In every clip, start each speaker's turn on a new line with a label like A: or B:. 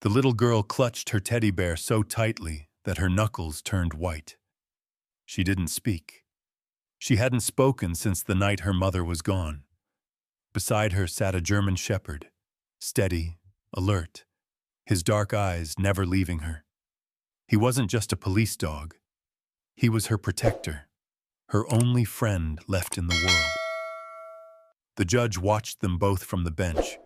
A: The little girl clutched her teddy bear so tightly that her knuckles turned white. She didn't speak. She hadn't spoken since the night her mother was gone. Beside her sat a German shepherd, steady, alert, his dark eyes never leaving her. He wasn't just a police dog. He was her protector, her only friend left in the world. The judge watched them both from the bench,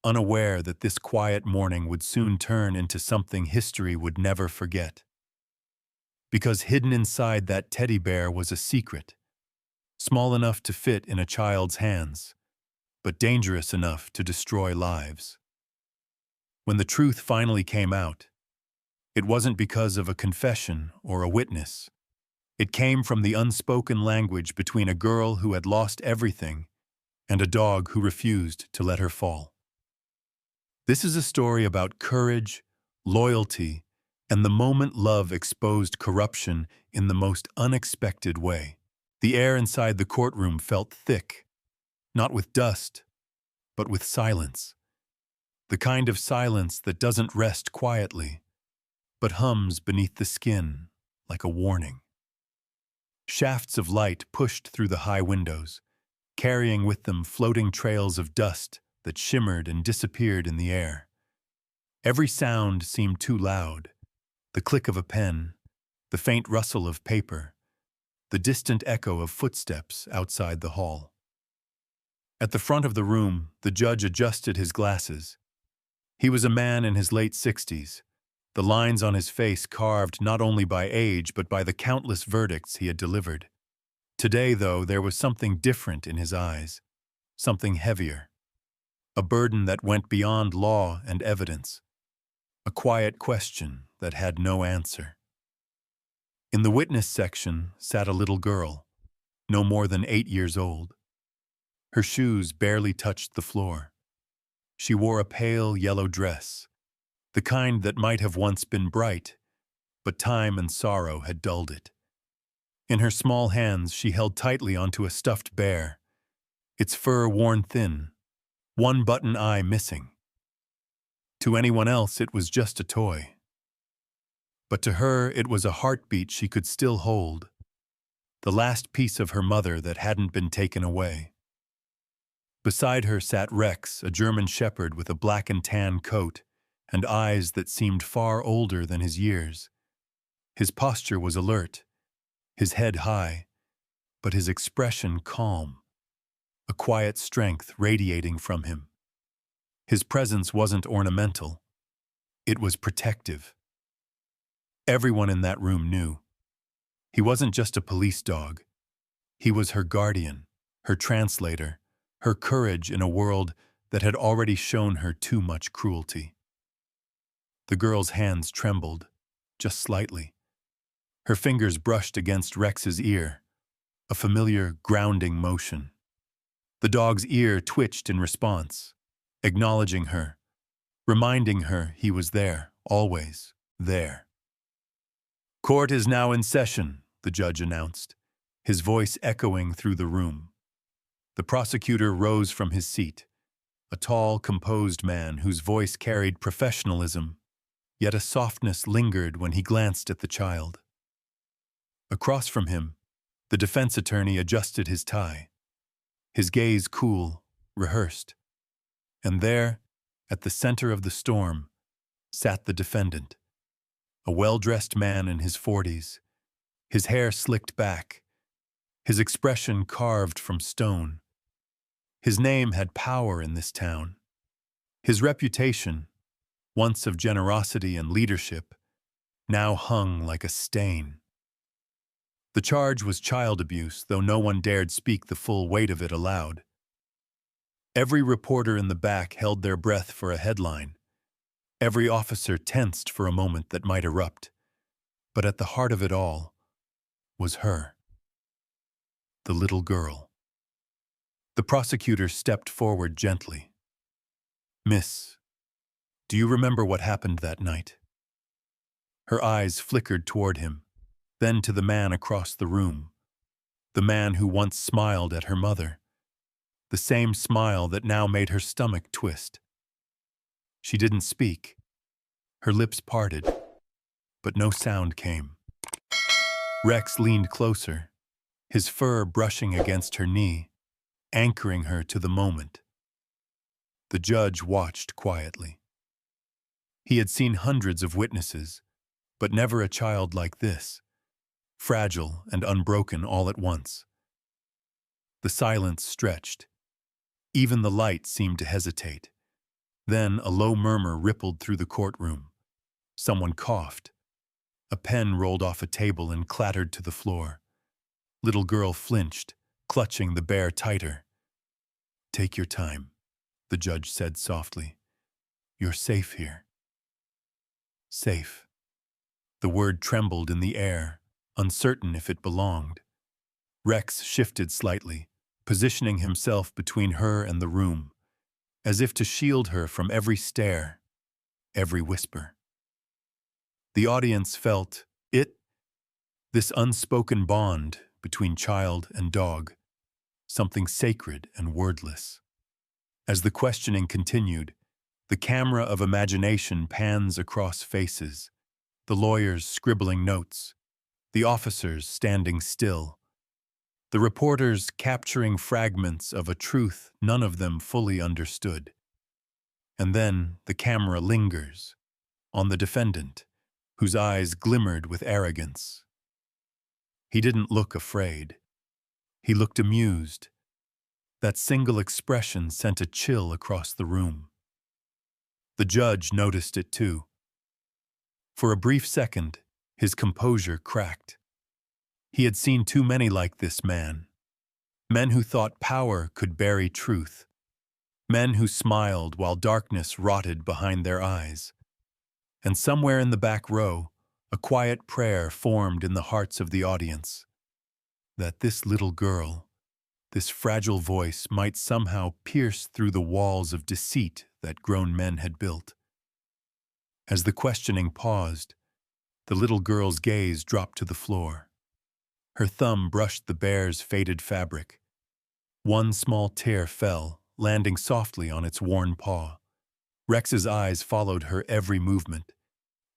A: unaware that this quiet morning would soon turn into something history would never forget. Because hidden inside that teddy bear was a secret, small enough to fit in a child's hands, but dangerous enough to destroy lives. When the truth finally came out, it wasn't because of a confession or a witness. It came from the unspoken language between a girl who had lost everything and a dog who refused to let her fall. This is a story about courage, loyalty, and the moment love exposed corruption in the most unexpected way. The air inside the courtroom felt thick, not with dust, but with silence. The kind of silence that doesn't rest quietly, but hums beneath the skin like a warning. Shafts of light pushed through the high windows, carrying with them floating trails of dust that shimmered and disappeared in the air. Every sound seemed too loud: the click of a pen, the faint rustle of paper, the distant echo of footsteps outside the hall. At the front of the room, the judge adjusted his glasses. He was a man in his late 60s, the lines on his face carved not only by age but by the countless verdicts he had delivered. Today, though, there was something different in his eyes, something heavier, a burden that went beyond law and evidence, a quiet question that had no answer. In the witness section sat a little girl, no more than 8 years old. Her shoes barely touched the floor. She wore a pale yellow dress, the kind that might have once been bright, but time and sorrow had dulled it. In her small hands she held tightly onto a stuffed bear, its fur worn thin, one button eye missing. To anyone else it was just a toy. But to her it was a heartbeat she could still hold, the last piece of her mother that hadn't been taken away. Beside her sat Rex, a German shepherd with a black and tan coat and eyes that seemed far older than his years. His posture was alert, his head high, but his expression calm, a quiet strength radiating from him. His presence wasn't ornamental, it was protective. Everyone in that room knew. He wasn't just a police dog. He was her guardian, her translator, her courage in a world that had already shown her too much cruelty. The girl's hands trembled, just slightly. Her fingers brushed against Rex's ear, a familiar grounding motion. The dog's ear twitched in response, acknowledging her, reminding her he was there, always there. "Court is now in session," the judge announced, his voice echoing through the room. The prosecutor rose from his seat, a tall, composed man whose voice carried professionalism, yet a softness lingered when he glanced at the child. Across from him, the defense attorney adjusted his tie, his gaze cool, rehearsed. And there, at the center of the storm, sat the defendant, a well-dressed man in his 40s, his hair slicked back, his expression carved from stone. His name had power in this town. His reputation, once of generosity and leadership, now hung like a stain. The charge was child abuse, though no one dared speak the full weight of it aloud. Every reporter in the back held their breath for a headline. Every officer tensed for a moment that might erupt. But at the heart of it all was her, the little girl. The prosecutor stepped forward gently. "Miss, do you remember what happened that night?" Her eyes flickered toward him, then to the man across the room, the man who once smiled at her mother, the same smile that now made her stomach twist. She didn't speak, Her lips parted, but no sound came. Rex leaned closer, his fur brushing against her knee, anchoring her to the moment. The judge watched quietly. He had seen hundreds of witnesses, but never a child like this, fragile and unbroken all at once. The silence stretched. Even the light seemed to hesitate. Then a low murmur rippled through the courtroom. Someone coughed. A pen rolled off a table and clattered to the floor. Little girl flinched, clutching the bear tighter. "Take your time," the judge said softly. "You're safe here." Safe. The word trembled in the air, uncertain if it belonged. Rex shifted slightly, positioning himself between her and the room, as if to shield her from every stare, every whisper. The audience felt it, this unspoken bond between child and dog, something sacred and wordless. As the questioning continued, the camera of imagination pans across faces, the lawyers scribbling notes, the officers standing still, the reporters capturing fragments of a truth none of them fully understood. And then the camera lingers on the defendant, whose eyes glimmered with arrogance. He didn't look afraid. He looked amused. That single expression sent a chill across the room. The judge noticed it too. For a brief second, his composure cracked. He had seen too many like this man. Men who thought power could bury truth. Men who smiled while darkness rotted behind their eyes. And somewhere in the back row, a quiet prayer formed in the hearts of the audience. That this little girl, this fragile voice, might somehow pierce through the walls of deceit that grown men had built. As the questioning paused, the little girl's gaze dropped to the floor. Her thumb brushed the bear's faded fabric. One small tear fell, landing softly on its worn paw. Rex's eyes followed her every movement.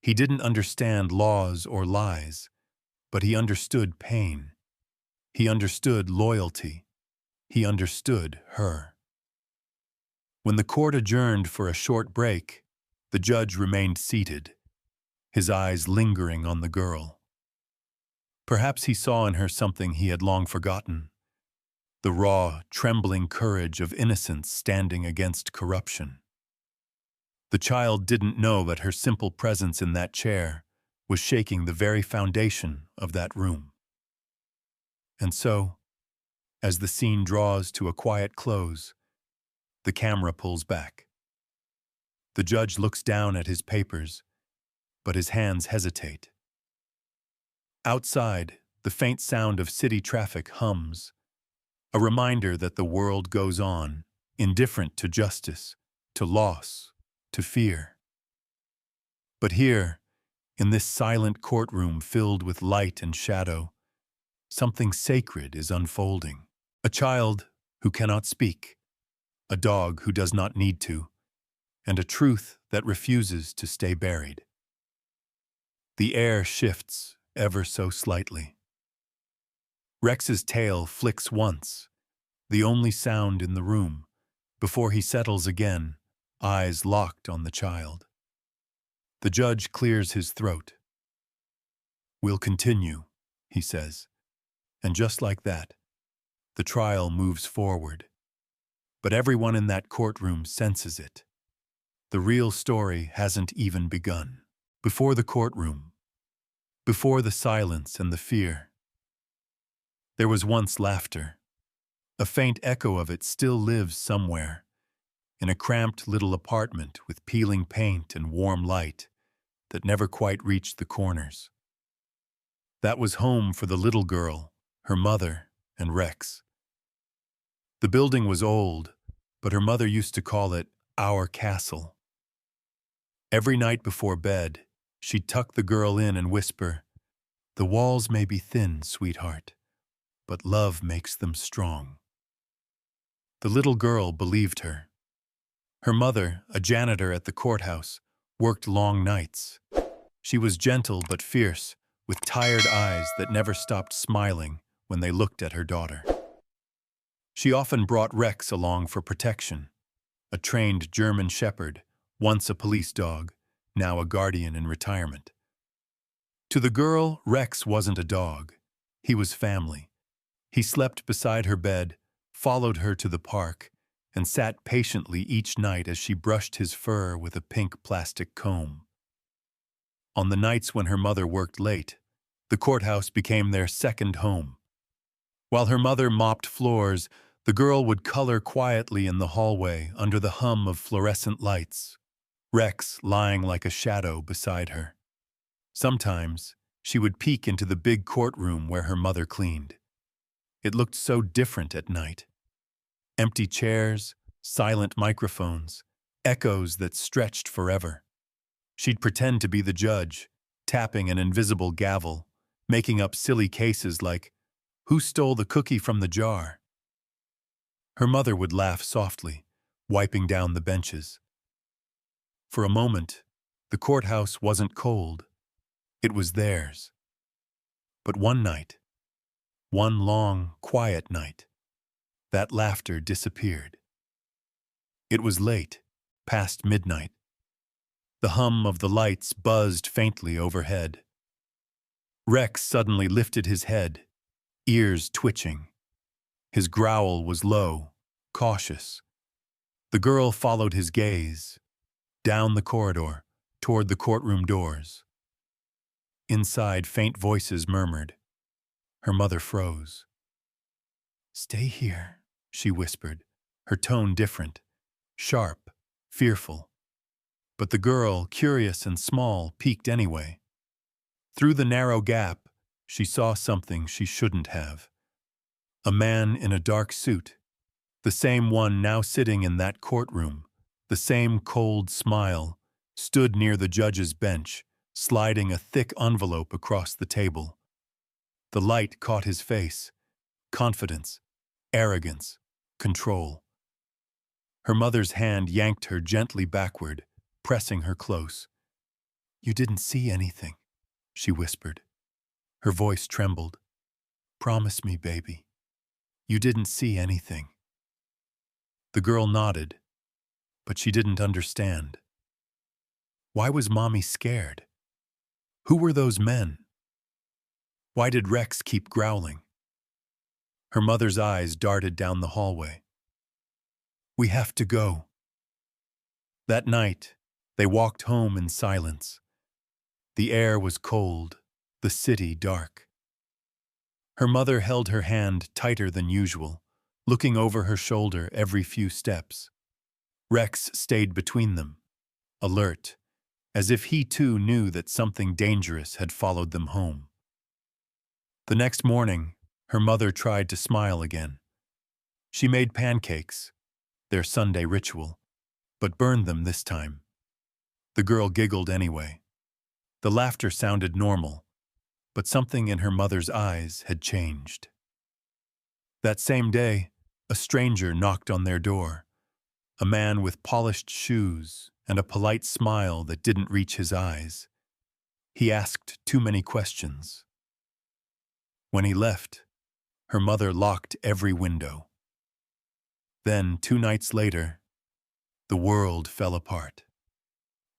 A: He didn't understand laws or lies, but he understood pain. He understood loyalty. He understood her. When the court adjourned for a short break, the judge remained seated, his eyes lingering on the girl. Perhaps he saw in her something he had long forgotten, the raw, trembling courage of innocence standing against corruption. The child didn't know that her simple presence in that chair was shaking the very foundation of that room. And so, as the scene draws to a quiet close, the camera pulls back. The judge looks down at his papers, but his hands hesitate. Outside, the faint sound of city traffic hums, a reminder that the world goes on, indifferent to justice, to loss, to fear. But here, in this silent courtroom filled with light and shadow, something sacred is unfolding. A child who cannot speak, a dog who does not need to, and a truth that refuses to stay buried. The air shifts ever so slightly. Rex's tail flicks once, the only sound in the room, before he settles again, eyes locked on the child. The judge clears his throat. "We'll continue," he says, and just like that, the trial moves forward. But everyone in that courtroom senses it. The real story hasn't even begun. Before the courtroom, before the silence and the fear, there was once laughter. A faint echo of it still lives somewhere, in a cramped little apartment with peeling paint and warm light that never quite reached the corners. That was home for the little girl, her mother, and Rex. The building was old, but her mother used to call it our castle. Every night before bed, she'd tuck the girl in and whisper, "The walls may be thin, sweetheart, but love makes them strong." The little girl believed her. Her mother, a janitor at the courthouse, worked long nights. She was gentle but fierce, with tired eyes that never stopped smiling when they looked at her daughter. She often brought Rex along for protection, a trained German shepherd, once a police dog, now a guardian in retirement. To the girl, Rex wasn't a dog. He was family. He slept beside her bed, followed her to the park, and sat patiently each night as she brushed his fur with a pink plastic comb. On the nights when her mother worked late, the courthouse became their second home. While her mother mopped floors, the girl would color quietly in the hallway under the hum of fluorescent lights, Rex lying like a shadow beside her. Sometimes, she would peek into the big courtroom where her mother cleaned. It looked so different at night. Empty chairs, silent microphones, echoes that stretched forever. She'd pretend to be the judge, tapping an invisible gavel, making up silly cases like, "Who stole the cookie from the jar?" Her mother would laugh softly, wiping down the benches. For a moment, the courthouse wasn't cold. It was theirs. But one night, one long, quiet night, that laughter disappeared. It was late, past midnight. The hum of the lights buzzed faintly overhead. Rex suddenly lifted his head, ears twitching. His growl was low, cautious. The girl followed his gaze, down the corridor, toward the courtroom doors. Inside, faint voices murmured. Her mother froze. "Stay here," she whispered, her tone different, sharp, fearful. But the girl, curious and small, peeked anyway. Through the narrow gap, she saw something she shouldn't have. A man in a dark suit, the same one now sitting in that courtroom, the same cold smile, stood near the judge's bench, sliding a thick envelope across the table. The light caught his face. Confidence, arrogance, control. Her mother's hand yanked her gently backward, pressing her close. "You didn't see anything," she whispered. Her voice trembled. "Promise me, baby. You didn't see anything." The girl nodded, but she didn't understand. Why was Mommy scared? Who were those men? Why did Rex keep growling? Her mother's eyes darted down the hallway. "We have to go." That night, they walked home in silence. The air was cold, the city dark. Her mother held her hand tighter than usual, looking over her shoulder every few steps. Rex stayed between them, alert, as if he too knew that something dangerous had followed them home. The next morning, her mother tried to smile again. She made pancakes, their Sunday ritual, but burned them this time. The girl giggled anyway. The laughter sounded normal, but something in her mother's eyes had changed. That same day, a stranger knocked on their door, a man with polished shoes and a polite smile that didn't reach his eyes. He asked too many questions. When he left, her mother locked every window. Then, 2 nights later, the world fell apart.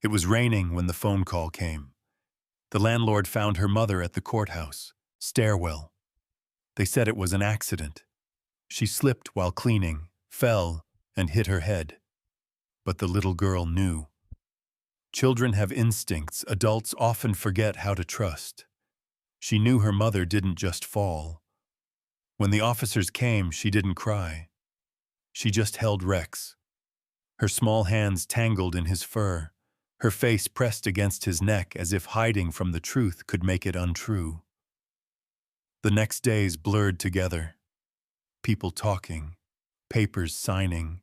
A: It was raining when the phone call came. The landlord found her mother at the courthouse, stairwell. They said it was an accident. She slipped while cleaning, fell, and hit her head. But the little girl knew. Children have instincts adults often forget how to trust. She knew her mother didn't just fall. When the officers came, she didn't cry. She just held Rex. Her small hands tangled in his fur, her face pressed against his neck as if hiding from the truth could make it untrue. The next days blurred together. People talking, papers signing,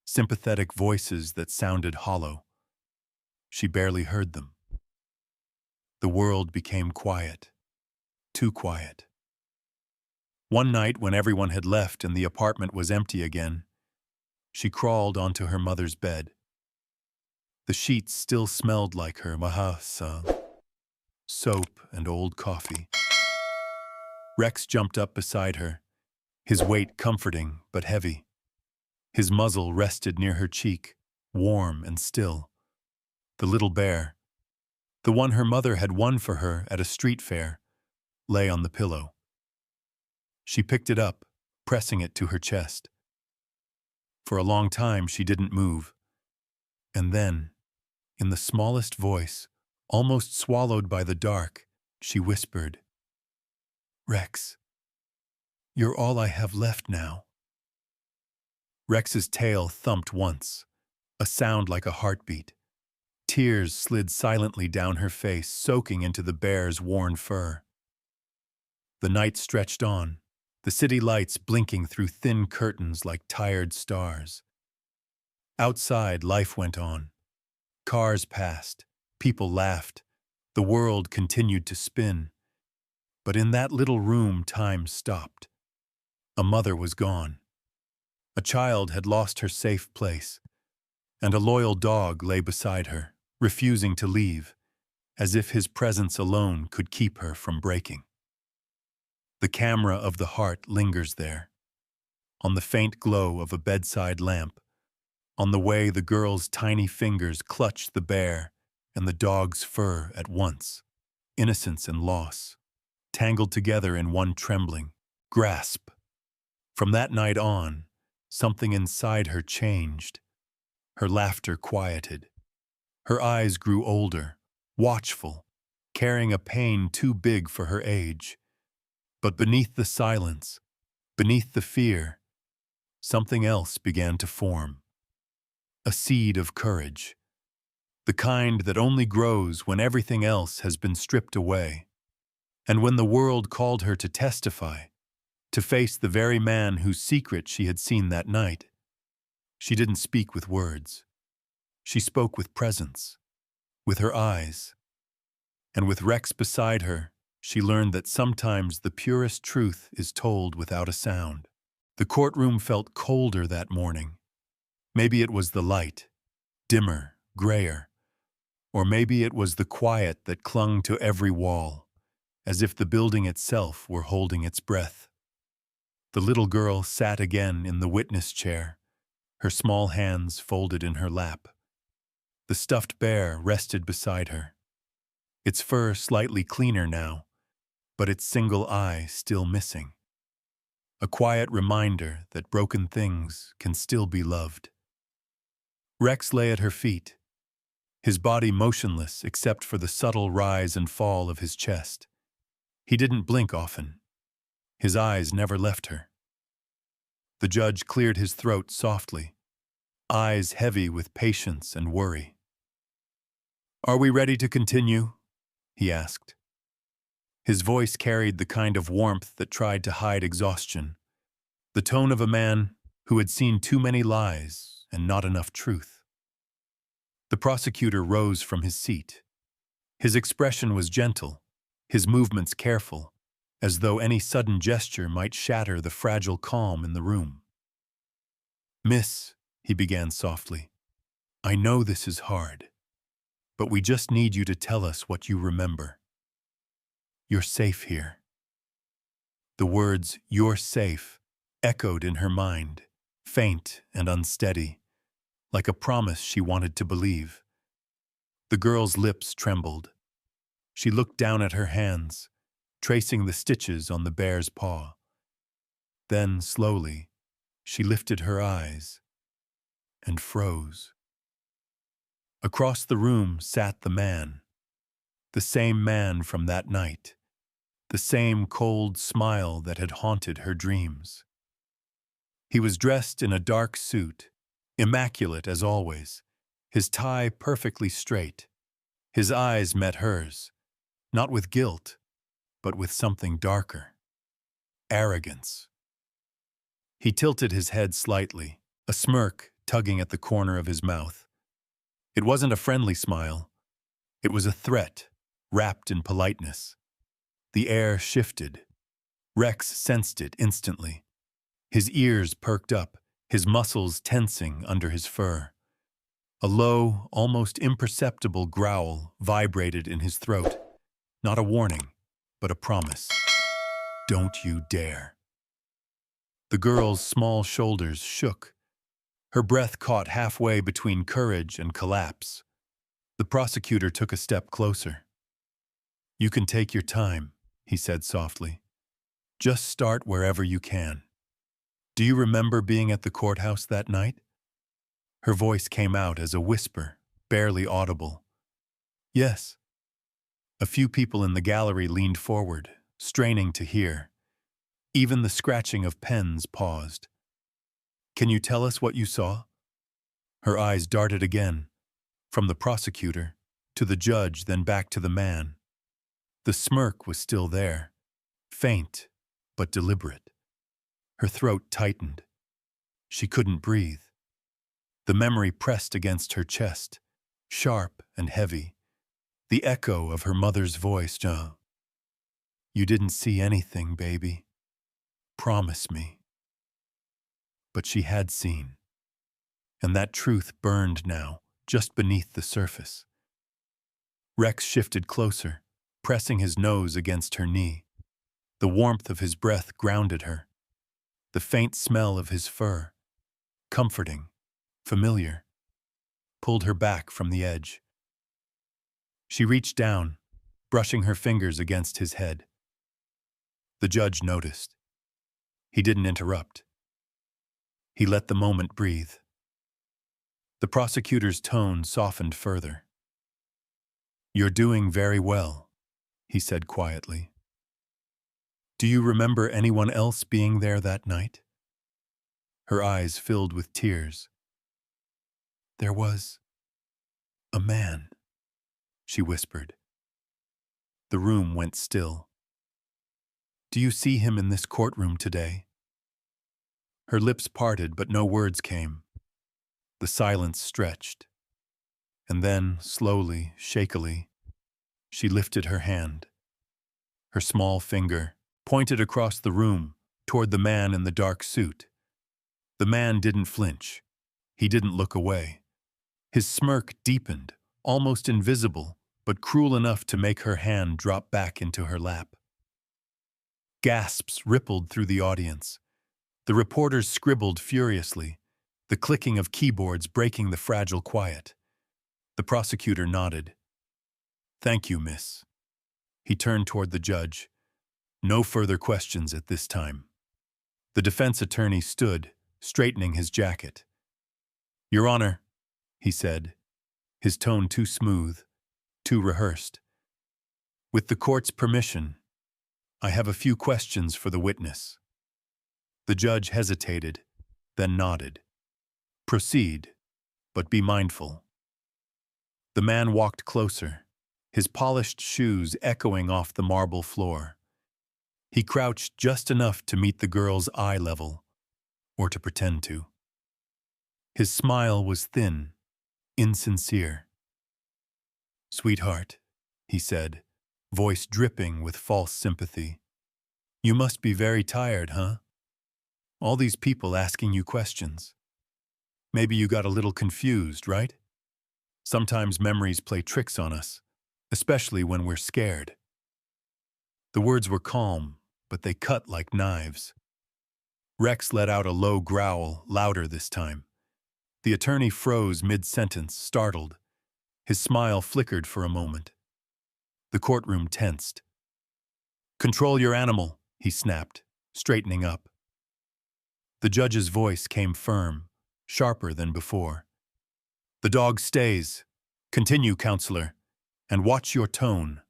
A: sympathetic voices that sounded hollow. She barely heard them. The world became quiet, too quiet. One night, when everyone had left and the apartment was empty again, she crawled onto her mother's bed. The sheets still smelled like her mahasa, soap and old coffee. Rex jumped up beside her, his weight comforting but heavy. His muzzle rested near her cheek, warm and still. The little bear, the one her mother had won for her at a street fair, lay on the pillow. She picked it up, pressing it to her chest. For a long time she didn't move. And then, in the smallest voice, almost swallowed by the dark, she whispered, "Rex, you're all I have left now." Rex's tail thumped once, a sound like a heartbeat. Tears slid silently down her face, soaking into the bear's worn fur. The night stretched on, the city lights blinking through thin curtains like tired stars. Outside, life went on. Cars passed, people laughed, the world continued to spin. But in that little room, time stopped. A mother was gone. A child had lost her safe place, and a loyal dog lay beside her, refusing to leave, as if his presence alone could keep her from breaking. The camera of the heart lingers there, on the faint glow of a bedside lamp, on the way the girl's tiny fingers clutch the bear and the dog's fur at once, innocence and loss, tangled together in one trembling grasp. From that night on, something inside her changed. Her laughter quieted. Her eyes grew older, watchful, carrying a pain too big for her age. But beneath the silence, beneath the fear, something else began to form. A seed of courage. The kind that only grows when everything else has been stripped away. And when the world called her to testify, to face the very man whose secret she had seen that night, she didn't speak with words. She spoke with presence, with her eyes. And with Rex beside her, she learned that sometimes the purest truth is told without a sound. The courtroom felt colder that morning. Maybe it was the light, dimmer, grayer. Or maybe it was the quiet that clung to every wall, as if the building itself were holding its breath. The little girl sat again in the witness chair, her small hands folded in her lap. The stuffed bear rested beside her, its fur slightly cleaner now, but its single eye still missing. A quiet reminder that broken things can still be loved. Rex lay at her feet, his body motionless except for the subtle rise and fall of his chest. He didn't blink often. His eyes never left her. The judge cleared his throat softly, eyes heavy with patience and worry. "Are we ready to continue?" he asked. His voice carried the kind of warmth that tried to hide exhaustion, the tone of a man who had seen too many lies and not enough truth. The prosecutor rose from his seat. His expression was gentle, his movements careful, as though any sudden gesture might shatter the fragile calm in the room. "Miss," he began softly, "I know this is hard, but we just need you to tell us what you remember. You're safe here." The words, "you're safe," echoed in her mind, faint and unsteady, like a promise she wanted to believe. The girl's lips trembled. She looked down at her hands, tracing the stitches on the bear's paw. Then, slowly, she lifted her eyes and froze. Across the room sat the man, the same man from that night, the same cold smile that had haunted her dreams. He was dressed in a dark suit, immaculate as always, his tie perfectly straight. His eyes met hers, not with guilt, but with something darker. Arrogance. He tilted his head slightly, a smirk tugging at the corner of his mouth. It wasn't a friendly smile. It was a threat, wrapped in politeness. The air shifted. Rex sensed it instantly. His ears perked up, his muscles tensing under his fur. A low, almost imperceptible growl vibrated in his throat. Not a warning, but a promise. Don't you dare. The girl's small shoulders shook. Her breath caught halfway between courage and collapse. The prosecutor took a step closer. You can take your time, he said softly. Just start wherever you can. Do you remember being at the courthouse that night? Her voice came out as a whisper, barely audible. Yes. A few people in the gallery leaned forward, straining to hear. Even the scratching of pens paused. Can you tell us what you saw? Her eyes darted again, from the prosecutor to the judge, then back to the man. The smirk was still there, faint but deliberate. Her throat tightened. She couldn't breathe. The memory pressed against her chest, sharp and heavy. The echo of her mother's voice. You didn't see anything, baby. Promise me. But she had seen. And that truth burned now, just beneath the surface. Rex shifted closer, pressing his nose against her knee. The warmth of his breath grounded her. The faint smell of his fur, comforting, familiar, pulled her back from the edge. She reached down, brushing her fingers against his head. The judge noticed. He didn't interrupt. He let the moment breathe. The prosecutor's tone softened further. You're doing very well, he said quietly. Do you remember anyone else being there that night? Her eyes filled with tears. There was a man, she whispered. The room went still. Do you see him in this courtroom today? Her lips parted, but no words came. The silence stretched. And then, slowly, shakily, she lifted her hand. Her small finger pointed across the room toward the man in the dark suit. The man didn't flinch. He didn't look away. His smirk deepened, almost invisible, but cruel enough to make her hand drop back into her lap. Gasps rippled through the audience. The reporters scribbled furiously, the clicking of keyboards breaking the fragile quiet. The prosecutor nodded. Thank you, miss. He turned toward the judge. No further questions at this time. The defense attorney stood, straightening his jacket. Your Honor, he said, his tone too smooth, too rehearsed. With the court's permission, I have a few questions for the witness. The judge hesitated, then nodded. Proceed, but be mindful. The man walked closer, his polished shoes echoing off the marble floor. He crouched just enough to meet the girl's eye level, or to pretend to. His smile was thin, insincere. Sweetheart, he said, voice dripping with false sympathy. You must be very tired, huh? All these people asking you questions. Maybe you got a little confused, right? Sometimes memories play tricks on us, especially when we're scared. The words were calm, but they cut like knives. Rex let out a low growl, louder this time. The attorney froze mid-sentence, startled. His smile flickered for a moment. The courtroom tensed. Control your animal, he snapped, straightening up. The judge's voice came firm, sharper than before. The dog stays. Continue, counselor, and watch your tone.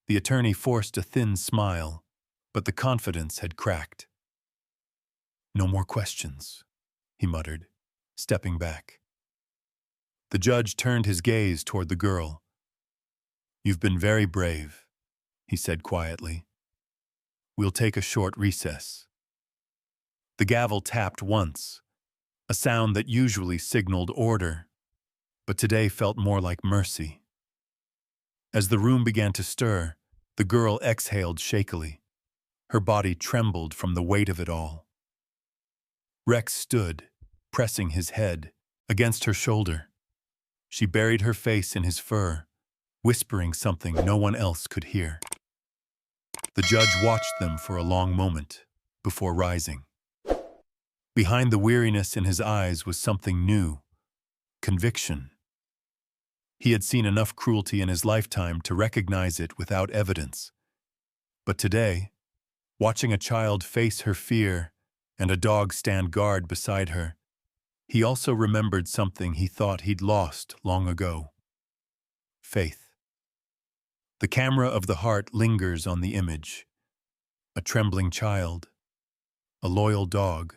A: The attorney forced a thin smile, but the confidence had cracked. No more questions, he muttered, stepping back. The judge turned his gaze toward the girl. You've been very brave, he said quietly. We'll take a short recess. The gavel tapped once, a sound that usually signaled order, but today felt more like mercy. As the room began to stir, the girl exhaled shakily. Her body trembled from the weight of it all. Rex stood, pressing his head against her shoulder. She buried her face in his fur, whispering something no one else could hear. The judge watched them for a long moment before rising. Behind the weariness in his eyes was something new: conviction. He had seen enough cruelty in his lifetime to recognize it without evidence. But today, watching a child face her fear and a dog stand guard beside her, he also remembered something he thought he'd lost long ago: faith. The camera of the heart lingers on the image: a trembling child, a loyal dog,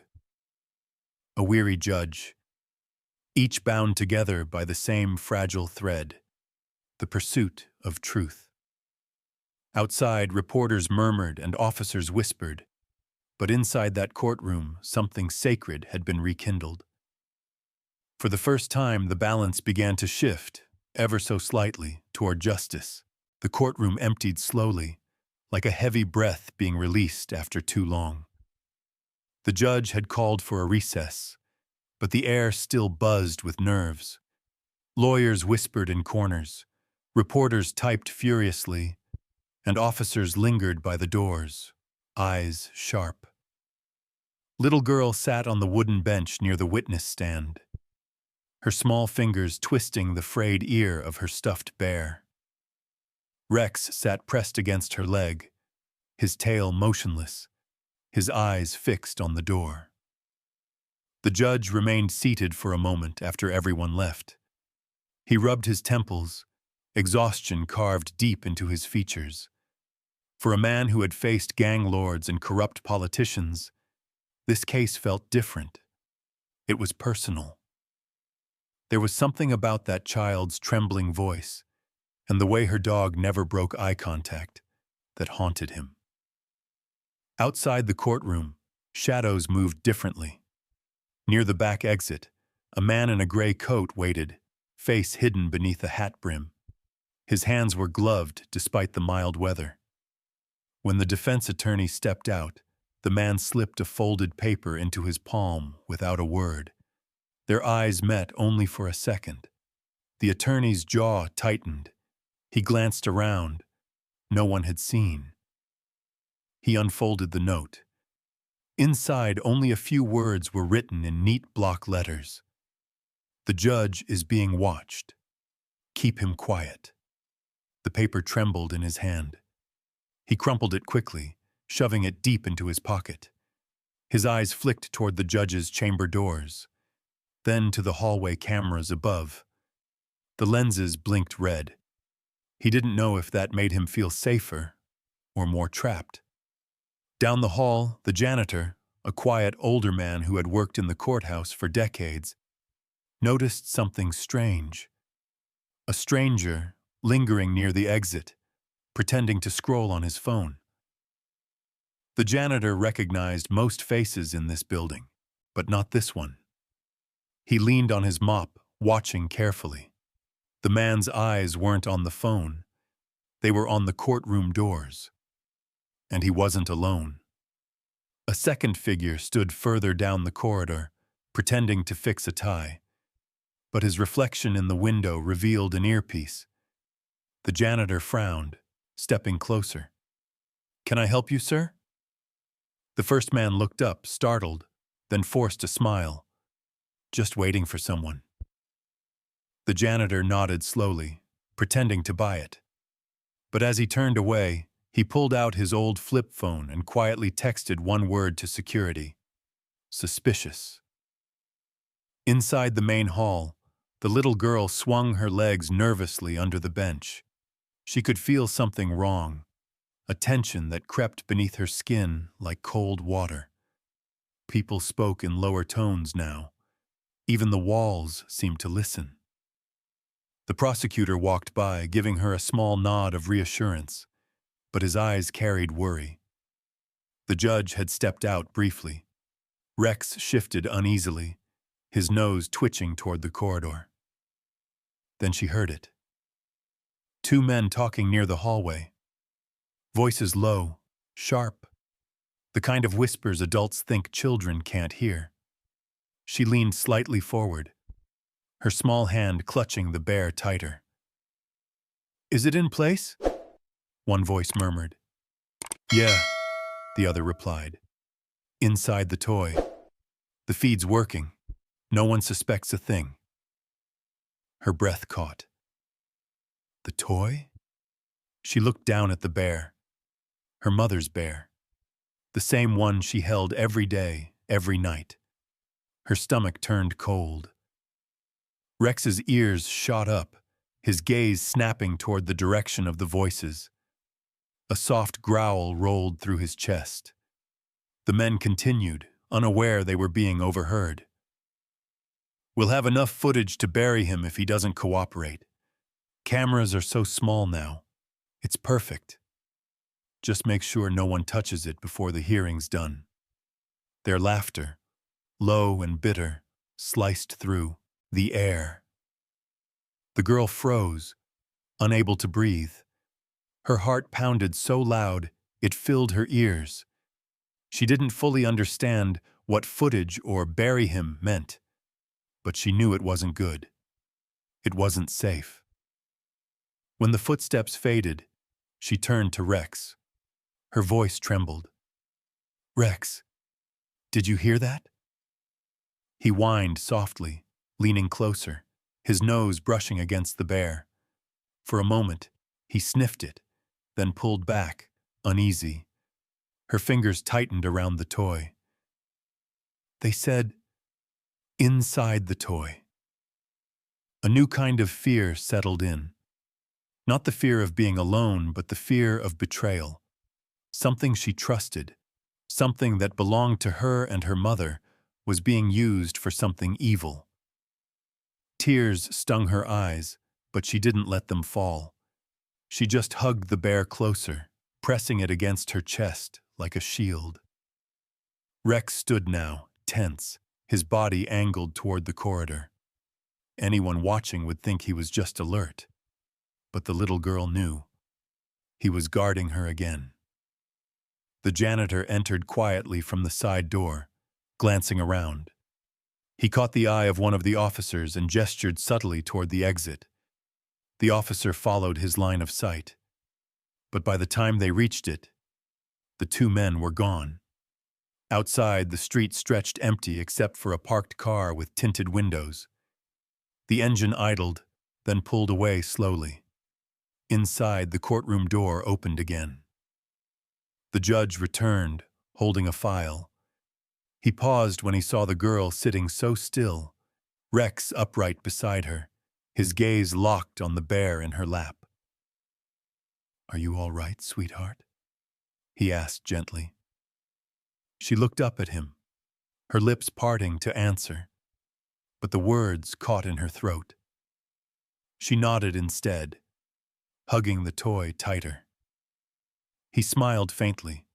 A: a weary judge, each bound together by the same fragile thread: the pursuit of truth. Outside, reporters murmured and officers whispered, but inside that courtroom, something sacred had been rekindled. For the first time, the balance began to shift, ever so slightly, toward justice. The courtroom emptied slowly, like a heavy breath being released after too long. The judge had called for a recess, but the air still buzzed with nerves. Lawyers whispered in corners, reporters typed furiously, and officers lingered by the doors, eyes sharp. Little girl sat on the wooden bench near the witness stand, her small fingers twisting the frayed ear of her stuffed bear. Rex sat pressed against her leg, his tail motionless, his eyes fixed on the door. The judge remained seated for a moment after everyone left. He rubbed his temples, exhaustion carved deep into his features. For a man who had faced gang lords and corrupt politicians, this case felt different. It was personal. There was something about that child's trembling voice and the way her dog never broke eye contact that haunted him. Outside the courtroom, shadows moved differently. Near the back exit, a man in a gray coat waited, face hidden beneath a hat brim. His hands were gloved despite the mild weather. When the defense attorney stepped out, the man slipped a folded paper into his palm without a word. Their eyes met only for a second. The attorney's jaw tightened. He glanced around. No one had seen. He unfolded the note. Inside, only a few words were written in neat block letters. The judge is being watched. Keep him quiet. The paper trembled in his hand. He crumpled it quickly, shoving it deep into his pocket. His eyes flicked toward the judge's chamber doors, then to the hallway cameras above. The lenses blinked red. He didn't know if that made him feel safer or more trapped. Down the hall, the janitor, a quiet older man who had worked in the courthouse for decades, noticed something strange. A stranger lingering near the exit, pretending to scroll on his phone. The janitor recognized most faces in this building, but not this one. He leaned on his mop, watching carefully. The man's eyes weren't on the phone. They were on the courtroom doors. And he wasn't alone. A second figure stood further down the corridor, pretending to fix a tie. But his reflection in the window revealed an earpiece. The janitor frowned, stepping closer. "Can I help you, sir?" The first man looked up, startled, then forced a smile. "Just waiting for someone." The janitor nodded slowly, pretending to buy it. But as he turned away, he pulled out his old flip phone and quietly texted one word to security: "Suspicious." Inside the main hall, the little girl swung her legs nervously under the bench. She could feel something wrong, a tension that crept beneath her skin like cold water. People spoke in lower tones now. Even the walls seemed to listen. The prosecutor walked by, giving her a small nod of reassurance, but his eyes carried worry. The judge had stepped out briefly. Rex shifted uneasily, his nose twitching toward the corridor. Then she heard it. Two men talking near the hallway. Voices low, sharp, the kind of whispers adults think children can't hear. She leaned slightly forward. her small hand clutching the bear tighter. "Is it in place?" one voice murmured. "Yeah," the other replied. "Inside the toy. The feed's working. No one suspects a thing." Her breath caught. The toy? She looked down at the bear. Her mother's bear. The same one she held every day, every night. Her stomach turned cold. Rex's ears shot up, his gaze snapping toward the direction of the voices. A soft growl rolled through his chest. The men continued, unaware they were being overheard. "We'll have enough footage to bury him if he doesn't cooperate. Cameras are so small now. It's perfect. Just make sure no one touches it before the hearing's done." Their laughter, low and bitter, sliced through the air. The girl froze, unable to breathe. Her heart pounded so loud it filled her ears. She didn't fully understand what footage or bury him meant, but she knew it wasn't good. It wasn't safe. When the footsteps faded, she turned to Rex. Her voice trembled. "Rex, did you hear that?" He whined softly, leaning closer, his nose brushing against the bear. For a moment, he sniffed it, then pulled back, uneasy. Her fingers tightened around the toy. "They said, inside the toy." A new kind of fear settled in. Not the fear of being alone, but the fear of betrayal. Something she trusted, something that belonged to her and her mother, was being used for something evil. Tears stung her eyes, but she didn't let them fall. She just hugged the bear closer, pressing it against her chest like a shield. Rex stood now, tense, his body angled toward the corridor. Anyone watching would think he was just alert. But the little girl knew. He was guarding her again. The janitor entered quietly from the side door, glancing around. He caught the eye of one of the officers and gestured subtly toward the exit. The officer followed his line of sight. But by the time they reached it, the two men were gone. Outside, the street stretched empty except for a parked car with tinted windows. The engine idled, then pulled away slowly. Inside, the courtroom door opened again. The judge returned, holding a file. He paused when he saw the girl sitting so still, Rex upright beside her, his gaze locked on the bear in her lap. "Are you all right, sweetheart?" he asked gently. She looked up at him, her lips parting to answer, but the words caught in her throat. She nodded instead, hugging the toy tighter. He smiled faintly,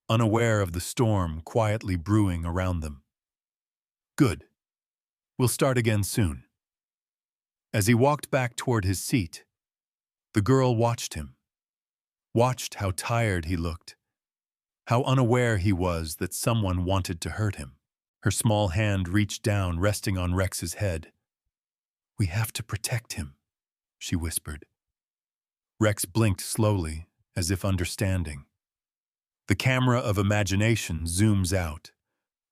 A: unaware of the storm quietly brewing around them. "Good. We'll start again soon." As he walked back toward his seat, the girl watched him, watched how tired he looked, how unaware he was that someone wanted to hurt him. Her small hand reached down, resting on Rex's head. "We have to protect him," she whispered. Rex blinked slowly, as if understanding. The camera of imagination zooms out.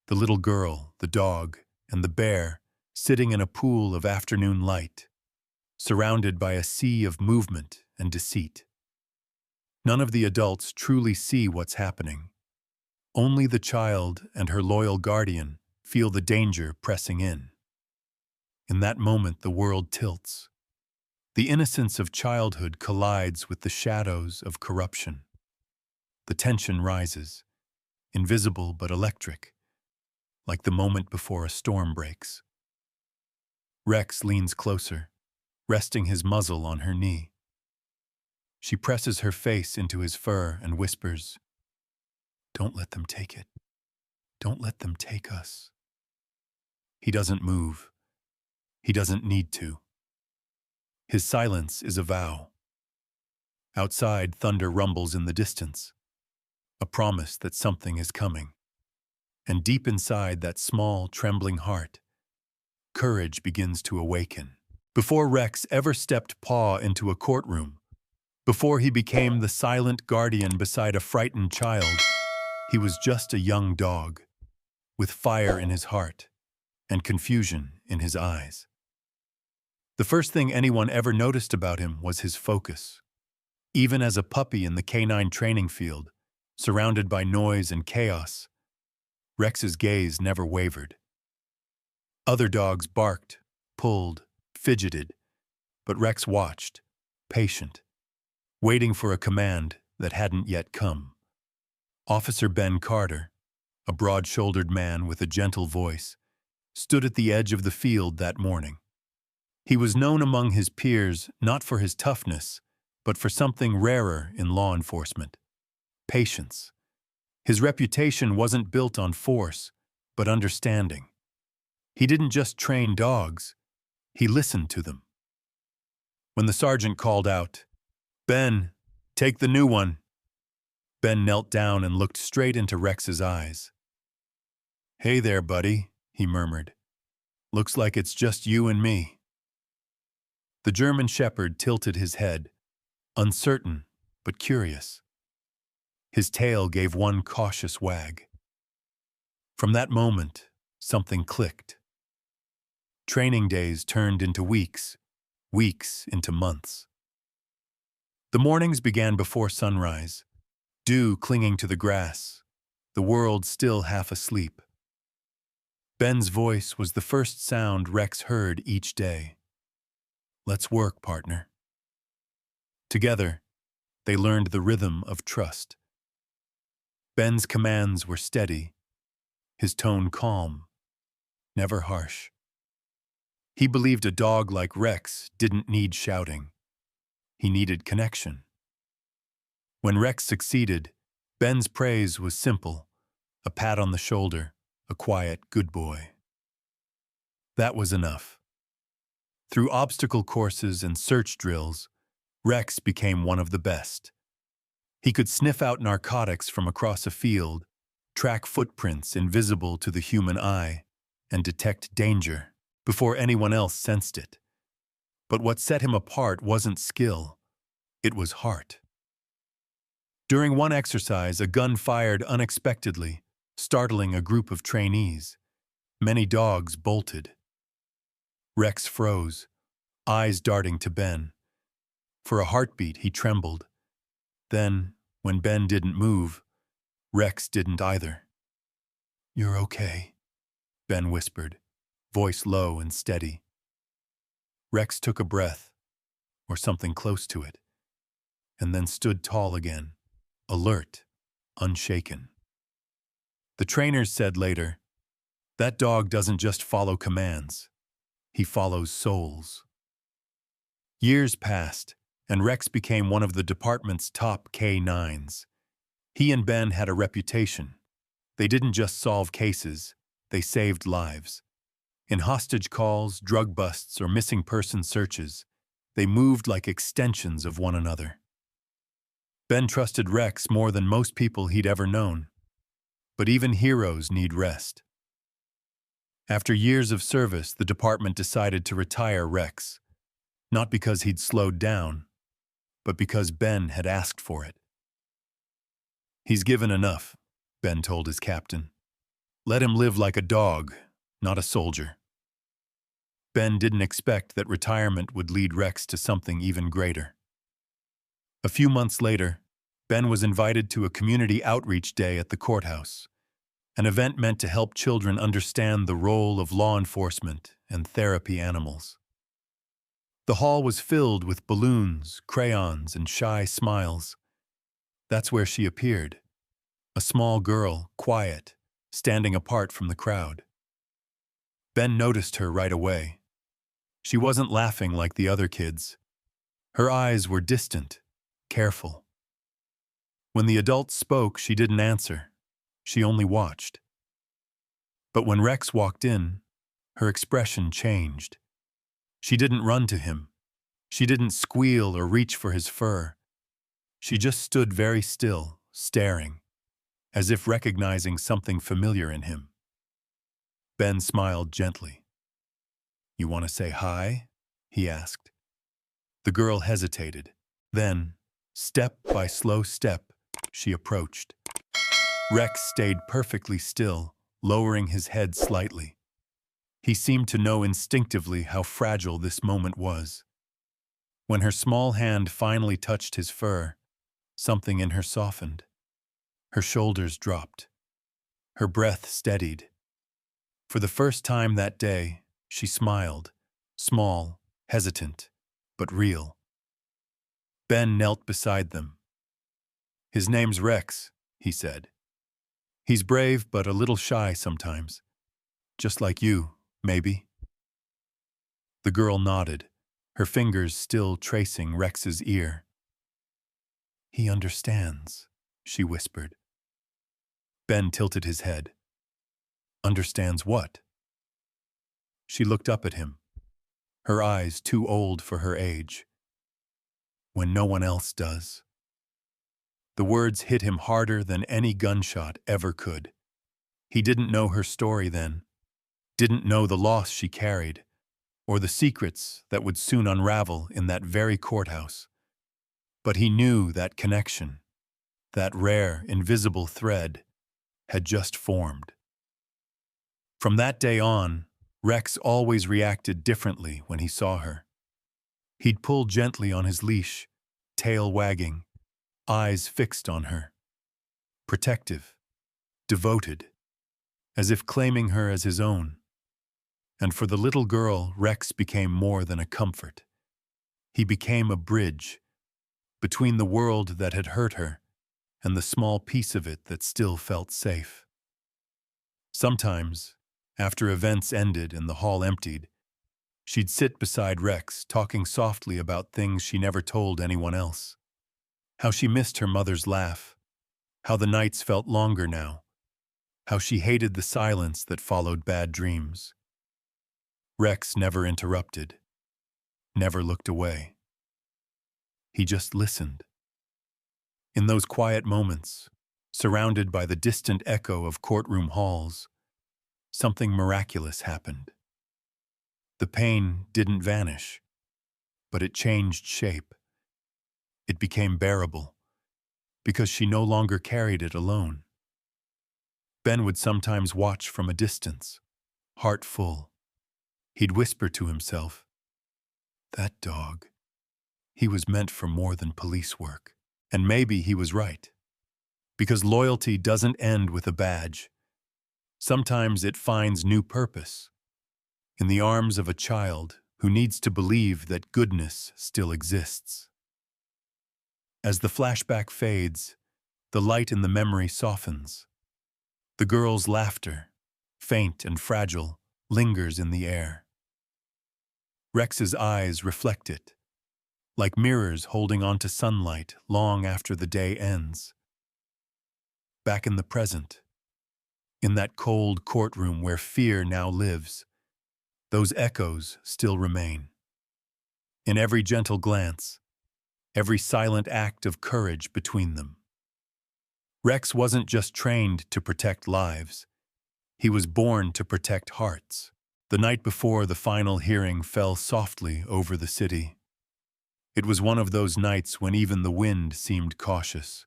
A: The little girl, the dog, and the bear sitting in a pool of afternoon light, surrounded by a sea of movement and deceit. None of the adults truly see what's happening. Only the child and her loyal guardian feel the danger pressing in. In that moment, the world tilts. The innocence of childhood collides with the shadows of corruption. The tension rises, invisible but electric, like the moment before a storm breaks. Rex leans closer, resting his muzzle on her knee. She presses her face into his fur and whispers, "Don't let them take it. Don't let them take us." He doesn't move. He doesn't need to. His silence is a vow. Outside, thunder rumbles in the distance, a promise that something is coming. And deep inside that small, trembling heart, courage begins to awaken. Before Rex ever stepped paw into a courtroom, before he became the silent guardian beside a frightened child, he was just a young dog, with fire in his heart and confusion in his eyes. The first thing anyone ever noticed about him was his focus. Even as a puppy in the canine training field, surrounded by noise and chaos, Rex's gaze never wavered. Other dogs barked, pulled, fidgeted, but Rex watched, patient, waiting for a command that hadn't yet come. Officer Ben Carter, a broad-shouldered man with a gentle voice, stood at the edge of the field that morning. He was known among his peers not for his toughness, but for something rarer in law enforcement: patience. His reputation wasn't built on force, but understanding. He didn't just train dogs, he listened to them. When the sergeant called out, "Ben, take the new one," Ben knelt down and looked straight into Rex's eyes. "Hey there, buddy," he murmured. "Looks like it's just you and me." The German shepherd tilted his head, uncertain but curious. His tail gave one cautious wag. From that moment, something clicked. Training days turned into weeks, weeks into months. The mornings began before sunrise, dew clinging to the grass, the world still half asleep. Ben's voice was the first sound Rex heard each day. "Let's work, partner." Together, they learned the rhythm of trust. Ben's commands were steady, his tone calm, never harsh. He believed a dog like Rex didn't need shouting. He needed connection. When Rex succeeded, Ben's praise was simple: a pat on the shoulder, a quiet "good boy." That was enough. Through obstacle courses and search drills, Rex became one of the best. He could sniff out narcotics from across a field, track footprints invisible to the human eye, and detect danger before anyone else sensed it. But what set him apart wasn't skill, it was heart. During one exercise, a gun fired unexpectedly, startling a group of trainees. Many dogs bolted. Rex froze, eyes darting to Ben. For a heartbeat, he trembled. Then, when Ben didn't move, Rex didn't either. "You're okay," Ben whispered, voice low and steady. Rex took a breath, or something close to it, and then stood tall again, alert, unshaken. The trainers said later, "That dog doesn't just follow commands, he follows souls." Years passed, and Rex became one of the department's top K9s. He and Ben had a reputation. They didn't just solve cases, they saved lives. In hostage calls, drug busts, or missing person searches, they moved like extensions of one another. Ben trusted Rex more than most people he'd ever known. But even heroes need rest. After years of service, the department decided to retire Rex, not because he'd slowed down, but because Ben had asked for it. "He's given enough," Ben told his captain. "Let him live like a dog, not a soldier." Ben didn't expect that retirement would lead Rex to something even greater. A few months later, Ben was invited to a community outreach day at the courthouse, an event meant to help children understand the role of law enforcement and therapy animals. The hall was filled with balloons, crayons, and shy smiles. That's where she appeared, a small girl, quiet, standing apart from the crowd. Ben noticed her right away. She wasn't laughing like the other kids. Her eyes were distant, careful. When the adults spoke, she didn't answer. She only watched. But when Rex walked in, her expression changed. She didn't run to him. She didn't squeal or reach for his fur. She just stood very still, staring, as if recognizing something familiar in him. Ben smiled gently. "You want to say hi?" he asked. The girl hesitated. Then, step by slow step, she approached. Rex stayed perfectly still, lowering his head slightly. He seemed to know instinctively how fragile this moment was. When her small hand finally touched his fur, something in her softened. Her shoulders dropped. Her breath steadied. For the first time that day, she smiled, small, hesitant, but real. Ben knelt beside them. "His name's Rex," he said. "He's brave but a little shy sometimes. Just like you, maybe." The girl nodded, her fingers still tracing Rex's ear. "He understands," she whispered. Ben tilted his head. "Understands what?" She looked up at him, her eyes too old for her age. "When no one else does." The words hit him harder than any gunshot ever could. He didn't know her story then, didn't know the loss she carried, or the secrets that would soon unravel in that very courthouse. But he knew that connection, that rare, invisible thread, had just formed. From that day on, Rex always reacted differently when he saw her. He'd pull gently on his leash, tail wagging, eyes fixed on her. Protective, devoted, as if claiming her as his own. And for the little girl, Rex became more than a comfort. He became a bridge between the world that had hurt her and the small piece of it that still felt safe. Sometimes, after events ended and the hall emptied, she'd sit beside Rex, talking softly about things she never told anyone else. How she missed her mother's laugh, how the nights felt longer now, how she hated the silence that followed bad dreams. Rex never interrupted, never looked away. He just listened. In those quiet moments, surrounded by the distant echo of courtroom halls, something miraculous happened. The pain didn't vanish, but it changed shape. It became bearable, because she no longer carried it alone. Ben would sometimes watch from a distance, heart full. He'd whisper to himself, "That dog, he was meant for more than police work." And maybe he was right. Because loyalty doesn't end with a badge. Sometimes it finds new purpose in the arms of a child who needs to believe that goodness still exists. As the flashback fades, the light in the memory softens. The girl's laughter, faint and fragile, lingers in the air. Rex's eyes reflect it, like mirrors holding on to sunlight long after the day ends. Back in the present, in that cold courtroom where fear now lives, those echoes still remain. In every gentle glance, every silent act of courage between them. Rex wasn't just trained to protect lives. He was born to protect hearts. The night before the final hearing fell softly over the city. It was one of those nights when even the wind seemed cautious,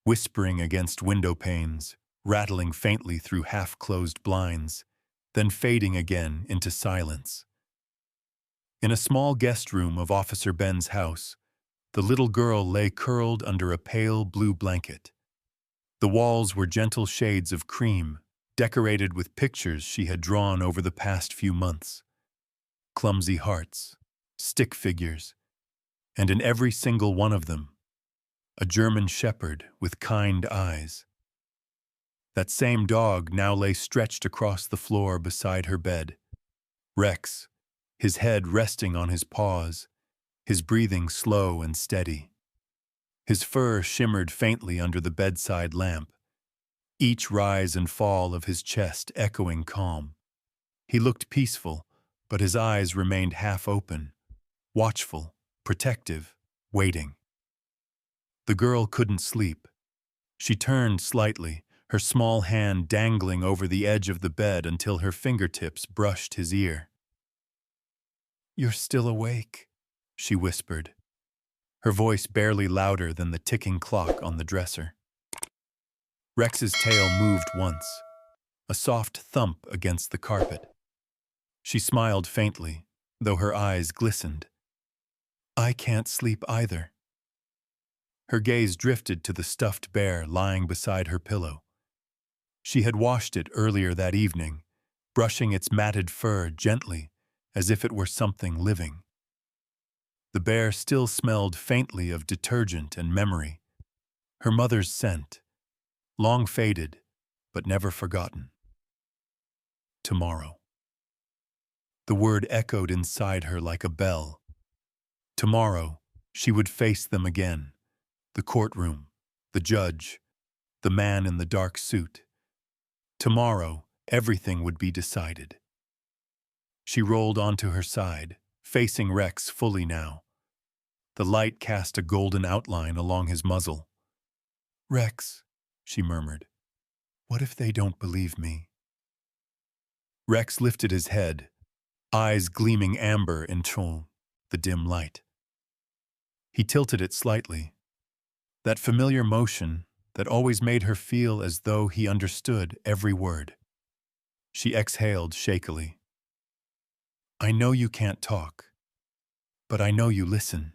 A: whispering against window panes, rattling faintly through half-closed blinds, then fading again into silence. In a small guest room of Officer Ben's house, the little girl lay curled under a pale blue blanket. The walls were gentle shades of cream, decorated with pictures she had drawn over the past few months. Clumsy hearts, stick figures, and in every single one of them, a German shepherd with kind eyes. That same dog now lay stretched across the floor beside her bed. Rex, his head resting on his paws, his breathing slow and steady. His fur shimmered faintly under the bedside lamp, each rise and fall of his chest echoing calm. He looked peaceful, but his eyes remained half open, watchful, protective, waiting. The girl couldn't sleep. She turned slightly, her small hand dangling over the edge of the bed until her fingertips brushed his ear. You're still awake, she whispered, her voice barely louder than the ticking clock on the dresser. Rex's tail moved once, a soft thump against the carpet. She smiled faintly, though her eyes glistened. I can't sleep either. Her gaze drifted to the stuffed bear lying beside her pillow. She had washed it earlier that evening, brushing its matted fur gently, as if it were something living. The bear still smelled faintly of detergent and memory, her mother's scent, long faded, but never forgotten. Tomorrow. The word echoed inside her like a bell. Tomorrow, she would face them again. The courtroom, the judge, the man in the dark suit. Tomorrow, everything would be decided. She rolled onto her side, facing Rex fully now. The light cast a golden outline along his muzzle. Rex, she murmured, what if they don't believe me? Rex lifted his head, eyes gleaming amber in the dim light. He tilted it slightly, that familiar motion that always made her feel as though he understood every word. She exhaled shakily. I know you can't talk, but I know you listen.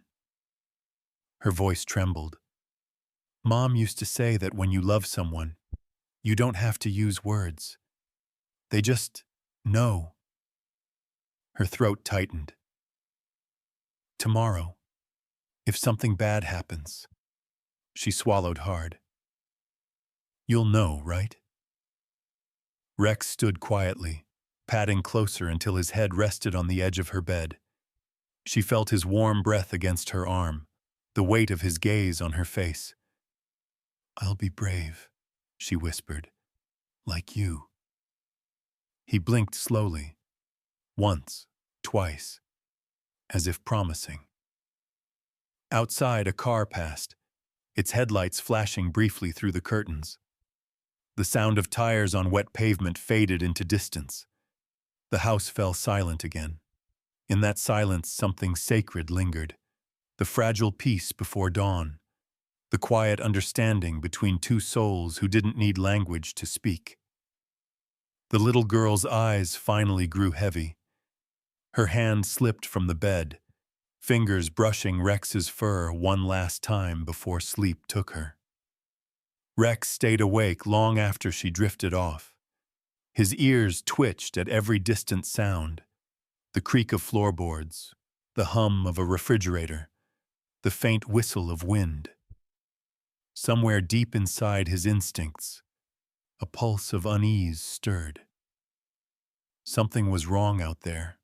A: Her voice trembled. Mom used to say that when you love someone, you don't have to use words. They just know. Her throat tightened. Tomorrow, if something bad happens, she swallowed hard. You'll know, right? Rex stood quietly, padding closer until his head rested on the edge of her bed. She felt his warm breath against her arm, the weight of his gaze on her face. I'll be brave, she whispered, like you. He blinked slowly, once, twice, as if promising. Outside, a car passed, its headlights flashing briefly through the curtains. The sound of tires on wet pavement faded into distance. The house fell silent again. In that silence, something sacred lingered, the fragile peace before dawn, the quiet understanding between two souls who didn't need language to speak. The little girl's eyes finally grew heavy. Her hand slipped from the bed, fingers brushing Rex's fur one last time before sleep took her. Rex stayed awake long after she drifted off. His ears twitched at every distant sound, the creak of floorboards, the hum of a refrigerator, the faint whistle of wind. Somewhere deep inside his instincts, a pulse of unease stirred. Something was wrong out there,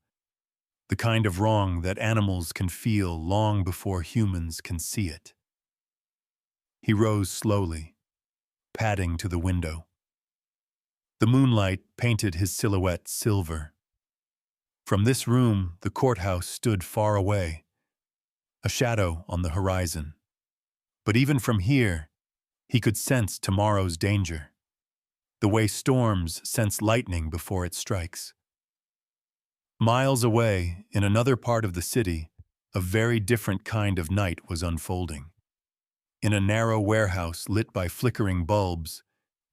A: the kind of wrong that animals can feel long before humans can see it. He rose slowly, padding to the window. The moonlight painted his silhouette silver. From this room, the courthouse stood far away, a shadow on the horizon. But even from here, he could sense tomorrow's danger, the way storms sense lightning before it strikes. Miles away, in another part of the city, a very different kind of night was unfolding. In a narrow warehouse lit by flickering bulbs,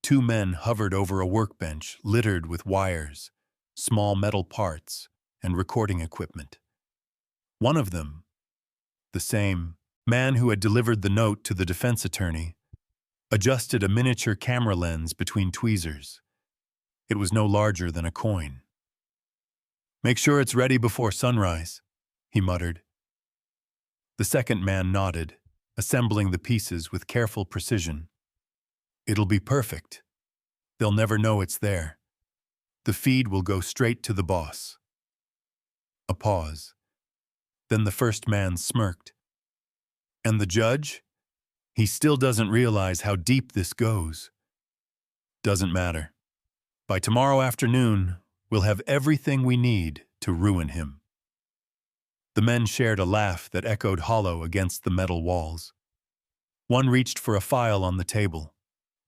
A: two men hovered over a workbench littered with wires, small metal parts, and recording equipment. One of them, the same man who had delivered the note to the defense attorney, adjusted a miniature camera lens between tweezers. It was no larger than a coin. Make sure it's ready before sunrise, he muttered. The second man nodded, assembling the pieces with careful precision. It'll be perfect. They'll never know it's there. The feed will go straight to the boss. A pause. Then the first man smirked. And the judge? He still doesn't realize how deep this goes. Doesn't matter. By tomorrow afternoon, we'll have everything we need to ruin him. The men shared a laugh that echoed hollow against the metal walls. One reached for a file on the table,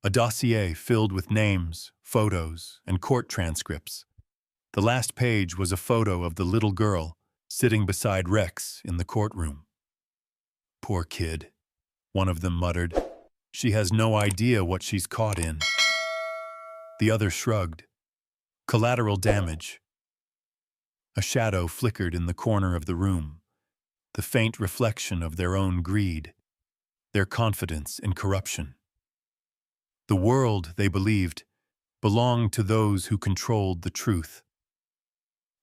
A: a dossier filled with names, photos, and court transcripts. The last page was a photo of the little girl, sitting beside Rex in the courtroom. "Poor kid," one of them muttered. "She has no idea what she's caught in." The other shrugged. "Collateral damage." A shadow flickered in the corner of the room, the faint reflection of their own greed, their confidence in corruption. The world, they believed, belonged to those who controlled the truth.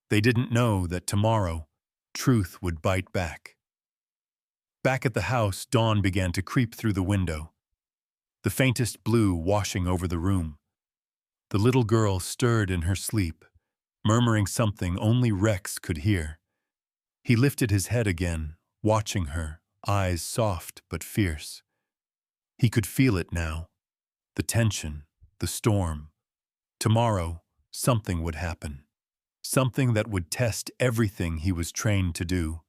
A: They didn't know that tomorrow, truth would bite back. Back at the house, dawn began to creep through the window, the faintest blue washing over the room. The little girl stirred in her sleep, murmuring something only Rex could hear. He lifted his head again, watching her, eyes soft but fierce. He could feel it now, the tension, the storm. Tomorrow, something would happen, something that would test everything he was trained to do,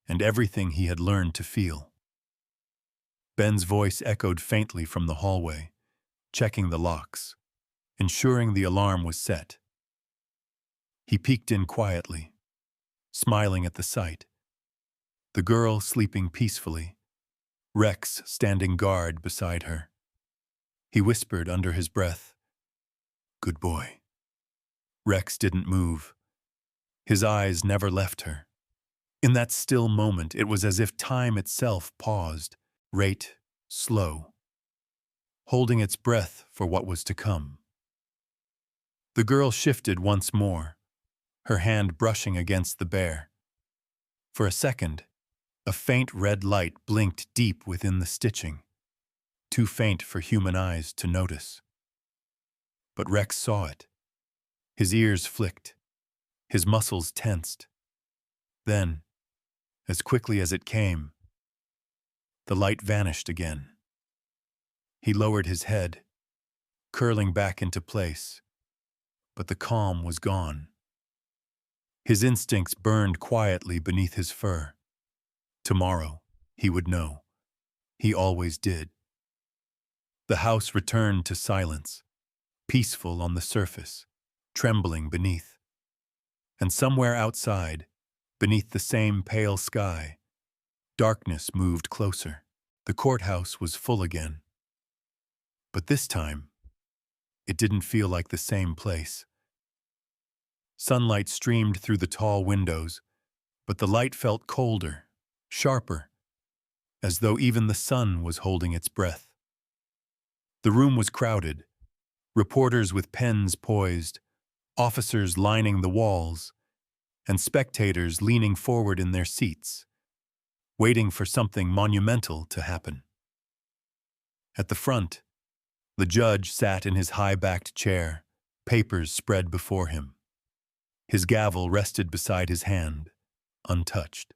A: and everything he had learned to feel. Ben's voice echoed faintly from the hallway, checking the locks, ensuring the alarm was set. He peeked in quietly, smiling at the sight. The girl sleeping peacefully, Rex standing guard beside her. He whispered under his breath, "Good boy." Rex didn't move. His eyes never left her. In that still moment, it was as if time itself paused, rate slow, holding its breath for what was to come. The girl shifted once more, her hand brushing against the bear. For a second, a faint red light blinked deep within the stitching, too faint for human eyes to notice. But Rex saw it. His ears flicked, his muscles tensed. Then, as quickly as it came, the light vanished again. He lowered his head, curling back into place, but the calm was gone. His instincts burned quietly beneath his fur. Tomorrow, he would know. He always did. The house returned to silence, peaceful on the surface, trembling beneath. And somewhere outside, beneath the same pale sky, darkness moved closer. The courthouse was full again. But this time, it didn't feel like the same place. Sunlight streamed through the tall windows, but the light felt colder, sharper, as though even the sun was holding its breath. The room was crowded, reporters with pens poised, officers lining the walls, and spectators leaning forward in their seats, waiting for something monumental to happen. At the front, the judge sat in his high-backed chair, papers spread before him. His gavel rested beside his hand, untouched.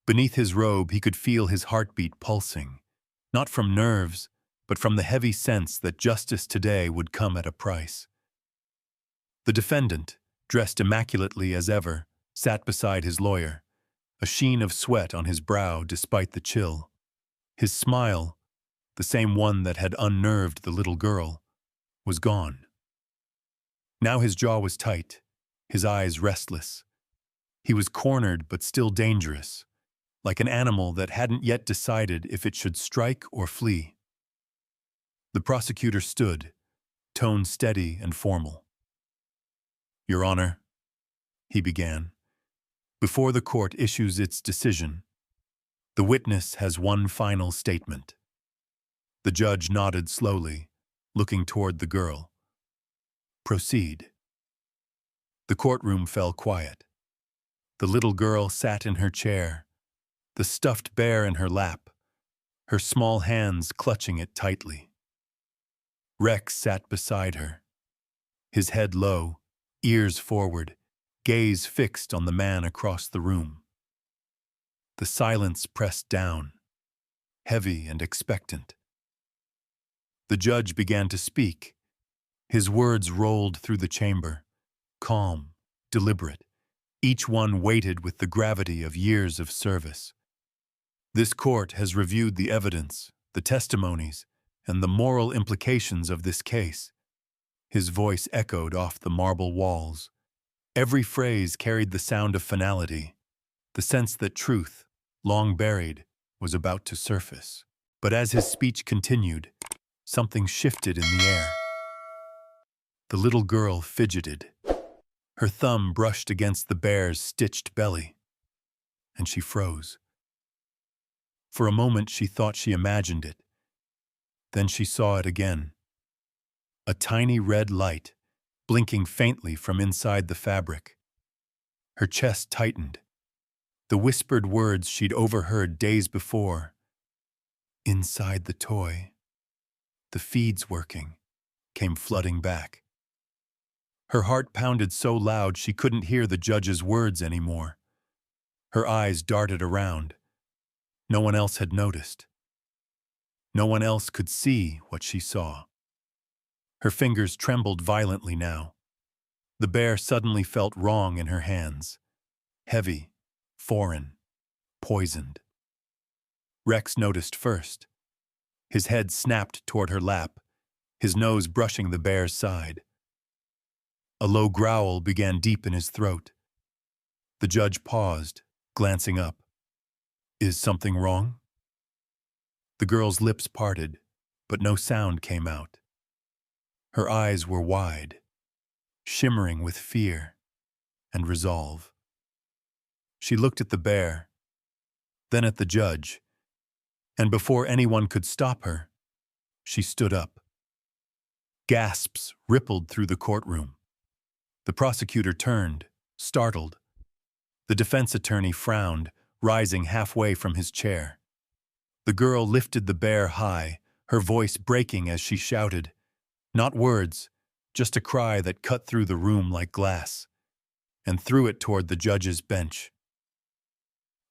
A: Beneath his robe, he could feel his heartbeat pulsing, not from nerves, but from the heavy sense that justice today would come at a price. The defendant, dressed immaculately as ever, sat beside his lawyer, a sheen of sweat on his brow despite the chill. His smile, the same one that had unnerved the little girl, was gone. Now his jaw was tight, his eyes restless. He was cornered but still dangerous, like an animal that hadn't yet decided if it should strike or flee. The prosecutor stood, tone steady and formal. "Your Honor," he began, "before the court issues its decision, the witness has one final statement." The judge nodded slowly, looking toward the girl. "Proceed." The courtroom fell quiet. The little girl sat in her chair, the stuffed bear in her lap, her small hands clutching it tightly. Rex sat beside her, his head low, ears forward, gaze fixed on the man across the room. The silence pressed down, heavy and expectant. The judge began to speak. His words rolled through the chamber, calm, deliberate, each one weighted with the gravity of years of service. "This court has reviewed the evidence, the testimonies, and the moral implications of this case." His voice echoed off the marble walls, Every phrase carried the sound of finality, the sense that truth, long buried, was about to surface. But as his speech continued, something shifted in the air. The little girl fidgeted. Her thumb brushed against the bear's stitched belly, and she froze. For a moment she thought she imagined it. Then she saw it again. A tiny red light, blinking faintly from inside the fabric. Her chest tightened. The whispered words she'd overheard days before. Inside the toy, the feed's working, came flooding back. Her heart pounded so loud she couldn't hear the judge's words anymore. Her eyes darted around. No one else had noticed. No one else could see what she saw. Her fingers trembled violently now. The bear suddenly felt wrong in her hands. Heavy, foreign, poisoned. Rex noticed first. His head snapped toward her lap, his nose brushing the bear's side. A low growl began deep in his throat. The judge paused, glancing up. Is something wrong? The girl's lips parted, but no sound came out. Her eyes were wide, shimmering with fear and resolve. She looked at the bear, then at the judge, and before anyone could stop her, she stood up. Gasps rippled through the courtroom. The prosecutor turned, startled. The defense attorney frowned, rising halfway from his chair. The girl lifted the bear high, her voice breaking as she shouted. Not words, just a cry that cut through the room like glass, and threw it toward the judge's bench.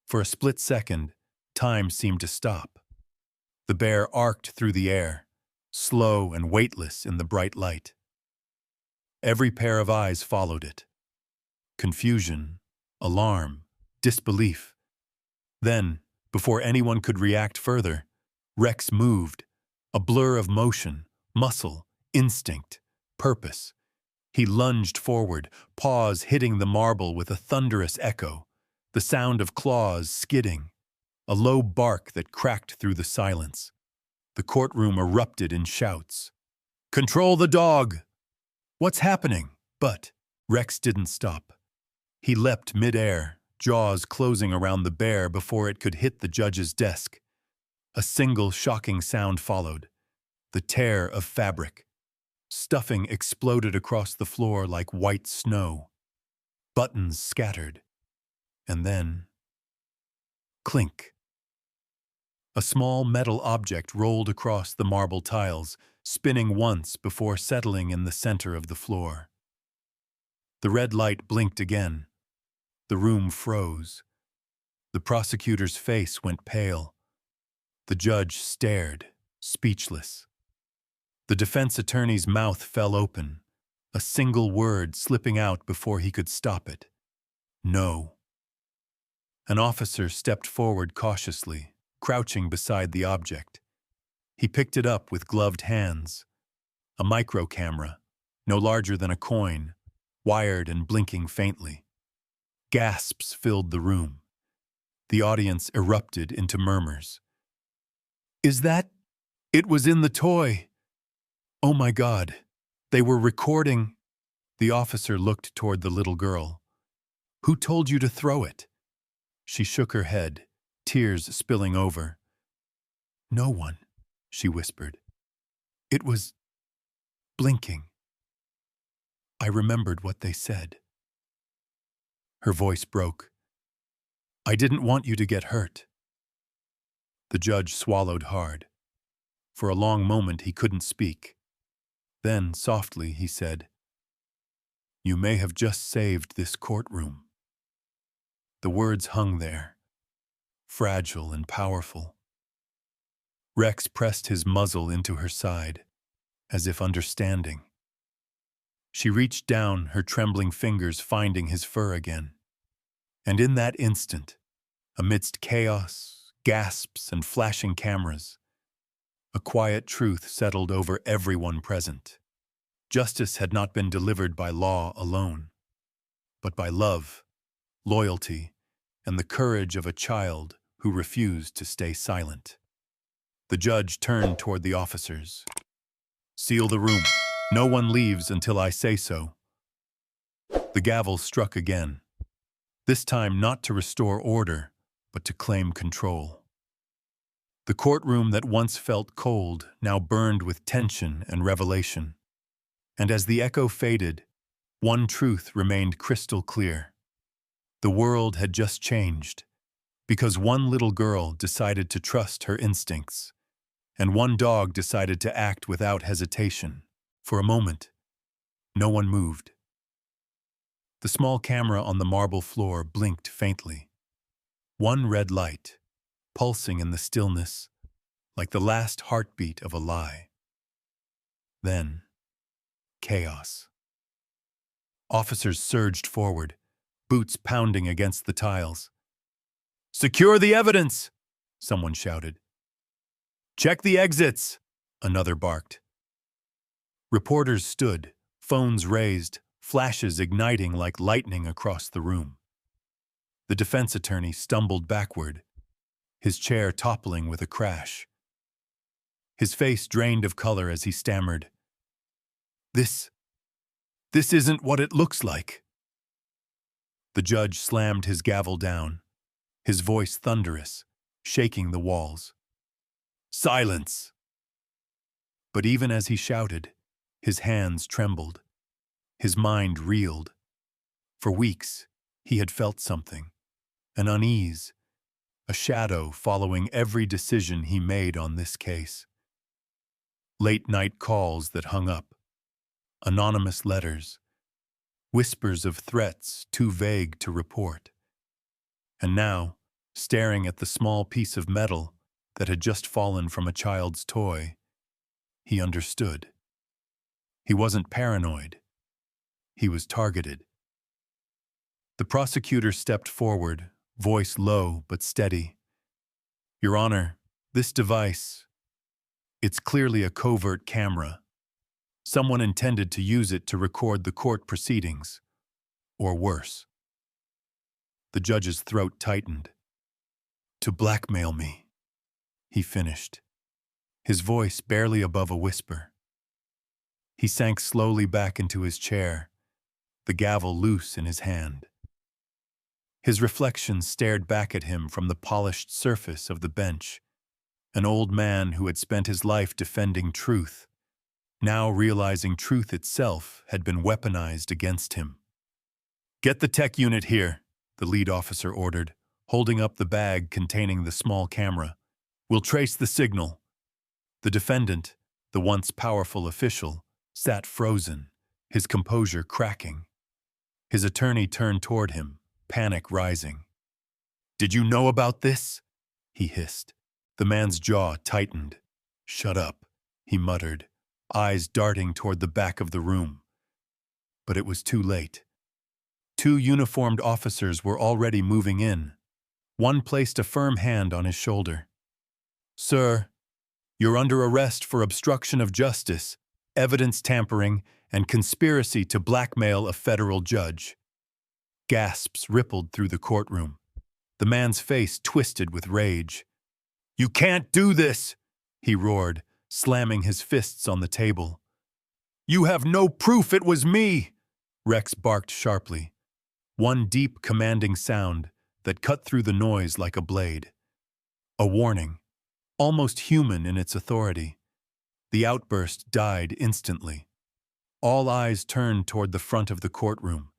A: For a split second, time seemed to stop. The bear arced through the air, slow and weightless in the bright light. Every pair of eyes followed it. Confusion, alarm, disbelief. Then, before anyone could react further, Rex moved, a blur of motion, muscle, instinct, purpose. He lunged forward, paws hitting the marble with a thunderous echo, the sound of claws skidding, a low bark that cracked through the silence. The courtroom erupted in shouts. "Control the dog!" "What's happening?" But Rex didn't stop. He leapt midair, jaws closing around the bear before it could hit the judge's desk. A single shocking sound followed, the tear of fabric. Stuffing exploded across the floor like white snow. Buttons scattered. And then, clink. A small metal object rolled across the marble tiles, spinning once before settling in the center of the floor. The red light blinked again. The room froze. The prosecutor's face went pale. The judge stared, speechless. The defense attorney's mouth fell open, a single word slipping out before he could stop it. No. An officer stepped forward cautiously, crouching beside the object. He picked it up with gloved hands. A micro camera, no larger than a coin, wired and blinking faintly. Gasps filled the room. The audience erupted into murmurs. "Is that? It was in the toy! Oh my God, they were recording!" The officer looked toward the little girl. "Who told you to throw it?" She shook her head, tears spilling over. "No one," she whispered. "It was blinking. I remembered what they said." Her voice broke. "I didn't want you to get hurt." The judge swallowed hard. For a long moment he couldn't speak. Then, softly, he said, "You may have just saved this courtroom." The words hung there, fragile and powerful. Rex pressed his muzzle into her side, as if understanding. She reached down, her trembling fingers finding his fur again. And in that instant, amidst chaos, gasps, and flashing cameras, a quiet truth settled over everyone present. Justice had not been delivered by law alone. but by love, loyalty, and the courage of a child who refused to stay silent. The judge turned toward the officers. "Seal the room. No one leaves until I say so." The gavel struck again, this time not to restore order, but to claim control. The courtroom that once felt cold now burned with tension and revelation. And as the echo faded, one truth remained crystal clear. The world had just changed, because one little girl decided to trust her instincts, and one dog decided to act without hesitation. For a moment, no one moved. The small camera on the marble floor blinked faintly. One red light, pulsing in the stillness, like the last heartbeat of a lie. Then, chaos. Officers surged forward, boots pounding against the tiles. "Secure the evidence!" someone shouted. "Check the exits!" another barked. Reporters stood, phones raised, flashes igniting like lightning across the room. The defense attorney stumbled backward, his chair toppling with a crash. His face drained of color as he stammered, This isn't what it looks like." The judge slammed his gavel down, his voice thunderous, shaking the walls. "Silence!" But even as he shouted, his hands trembled, his mind reeled. For weeks, he had felt something, an unease, a shadow following every decision he made on this case. Late-night calls that hung up, anonymous letters, whispers of threats too vague to report. And now, staring at the small piece of metal that had just fallen from a child's toy, he understood. He wasn't paranoid. He was targeted. The prosecutor stepped forward, voice low but steady. "Your Honor, this device, it's clearly a covert camera. Someone intended to use it to record the court proceedings, or worse." The judge's throat tightened. "To blackmail me," he finished, his voice barely above a whisper. He sank slowly back into his chair, the gavel loose in his hand. His reflection stared back at him from the polished surface of the bench, an old man who had spent his life defending truth, now realizing truth itself had been weaponized against him. "Get the tech unit here," the lead officer ordered, holding up the bag containing the small camera. "We'll trace the signal." The defendant, the once powerful official, sat frozen, his composure cracking. His attorney turned toward him, panic rising. "Did you know about this?" he hissed. The man's jaw tightened. "Shut up," he muttered, eyes darting toward the back of the room. But it was too late. Two uniformed officers were already moving in. One placed a firm hand on his shoulder. "Sir, you're under arrest for obstruction of justice, evidence tampering, and conspiracy to blackmail a federal judge." Gasps rippled through the courtroom. The man's face twisted with rage. "You can't do this!" he roared, slamming his fists on the table. "You have no proof it was me!" Rex barked sharply. One deep, commanding sound that cut through the noise like a blade. A warning, almost human in its authority. The outburst died instantly. All eyes turned toward the front of the courtroom,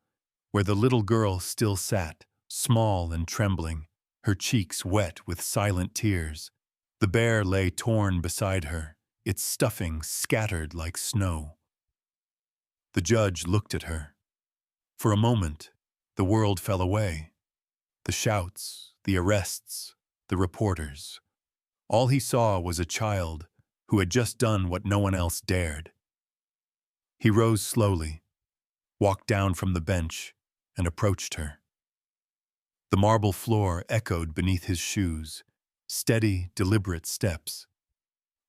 A: where the little girl still sat, small and trembling, her cheeks wet with silent tears. The bear lay torn beside her, its stuffing scattered like snow. The judge looked at her. For a moment, the world fell away. The shouts, the arrests, the reporters. All he saw was a child who had just done what no one else dared. He rose slowly, walked down from the bench, and approached her. The marble floor echoed beneath his shoes, steady, deliberate steps.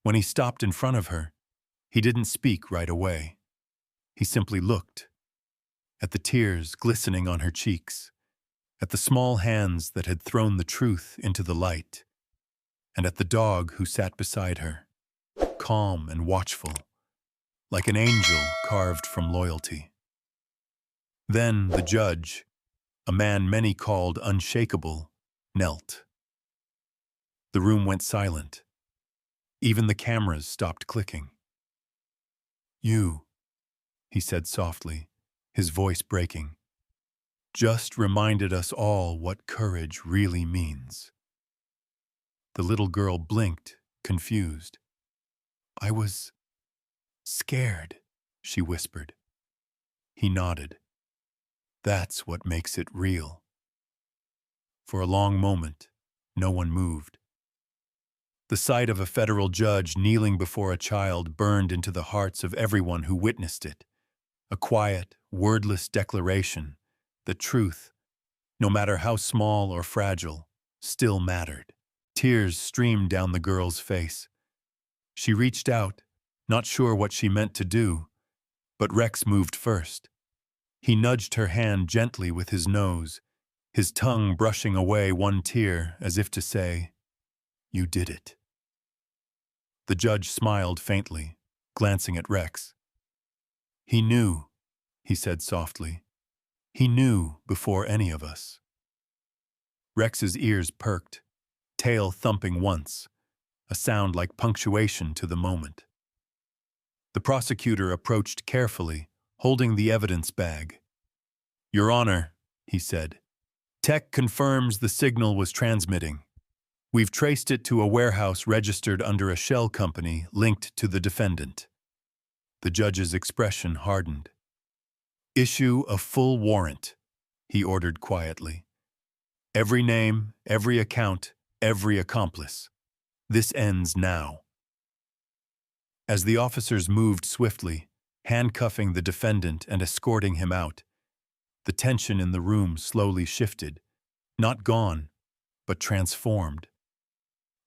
A: When he stopped in front of her, he didn't speak right away. He simply looked. at the tears glistening on her cheeks, at the small hands that had thrown the truth into the light, and at the dog who sat beside her, calm and watchful, like an angel carved from loyalty. Then the judge, a man many called unshakable, knelt. The room went silent. Even the cameras stopped clicking. "You," he said softly, his voice breaking, "just reminded us all what courage really means." The little girl blinked, confused. "I was scared," she whispered. He nodded. "That's what makes it real." For a long moment, no one moved. The sight of a federal judge kneeling before a child burned into the hearts of everyone who witnessed it. A quiet, wordless declaration that truth, no matter how small or fragile, still mattered. Tears streamed down the girl's face. She reached out, not sure what she meant to do, but Rex moved first. He nudged her hand gently with his nose, his tongue brushing away one tear as if to say, "You did it." The judge smiled faintly, glancing at Rex. "He knew," he said softly. "He knew before any of us." Rex's ears perked, tail thumping once, a sound like punctuation to the moment. The prosecutor approached carefully, holding the evidence bag. "Your Honor," he said, "tech confirms the signal was transmitting. We've traced it to a warehouse registered under a shell company linked to the defendant." The judge's expression hardened. "Issue a full warrant," he ordered quietly. "Every name, every account, every accomplice. This ends now." As the officers moved swiftly, handcuffing the defendant and escorting him out, the tension in the room slowly shifted, not gone, but transformed.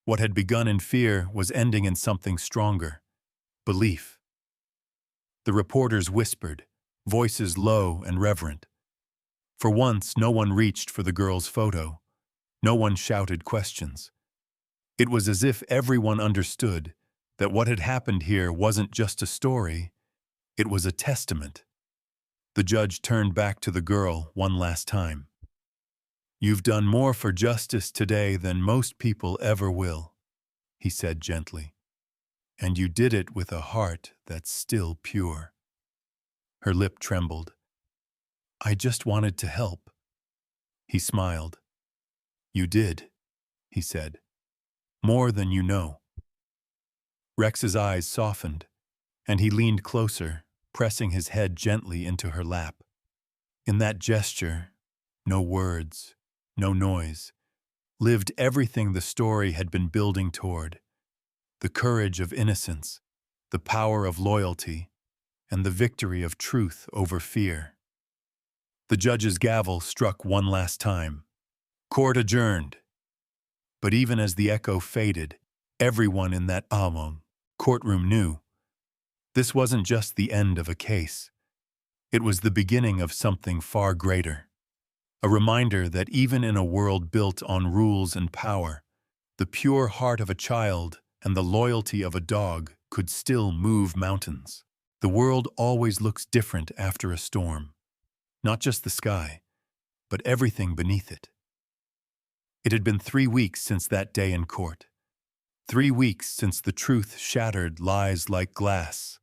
A: What had begun in fear was ending in something stronger: belief. The reporters whispered, voices low and reverent. For once, no one reached for the girl's photo. No one shouted questions. It was as if everyone understood that what had happened here wasn't just a story, it was a testament. The judge turned back to the girl one last time. "You've done more for justice today than most people ever will," he said gently. "And you did it with a heart that's still pure." Her lip trembled. "I just wanted to help." He smiled. "You did," he said. "More than you know." Rex's eyes softened, and he leaned closer, pressing his head gently into her lap. In that gesture, no words, no noise, lived everything the story had been building toward: the courage of innocence, the power of loyalty, and the victory of truth over fear. The judge's gavel struck one last time. Court adjourned. But even as the echo faded, everyone in that courtroom knew this wasn't just the end of a case. It was the beginning of something far greater. A reminder that even in a world built on rules and power, the pure heart of a child and the loyalty of a dog could still move mountains. The world always looks different after a storm. Not just the sky, but everything beneath it. It had been 3 weeks since that day in court. 3 weeks since the truth shattered lies like glass,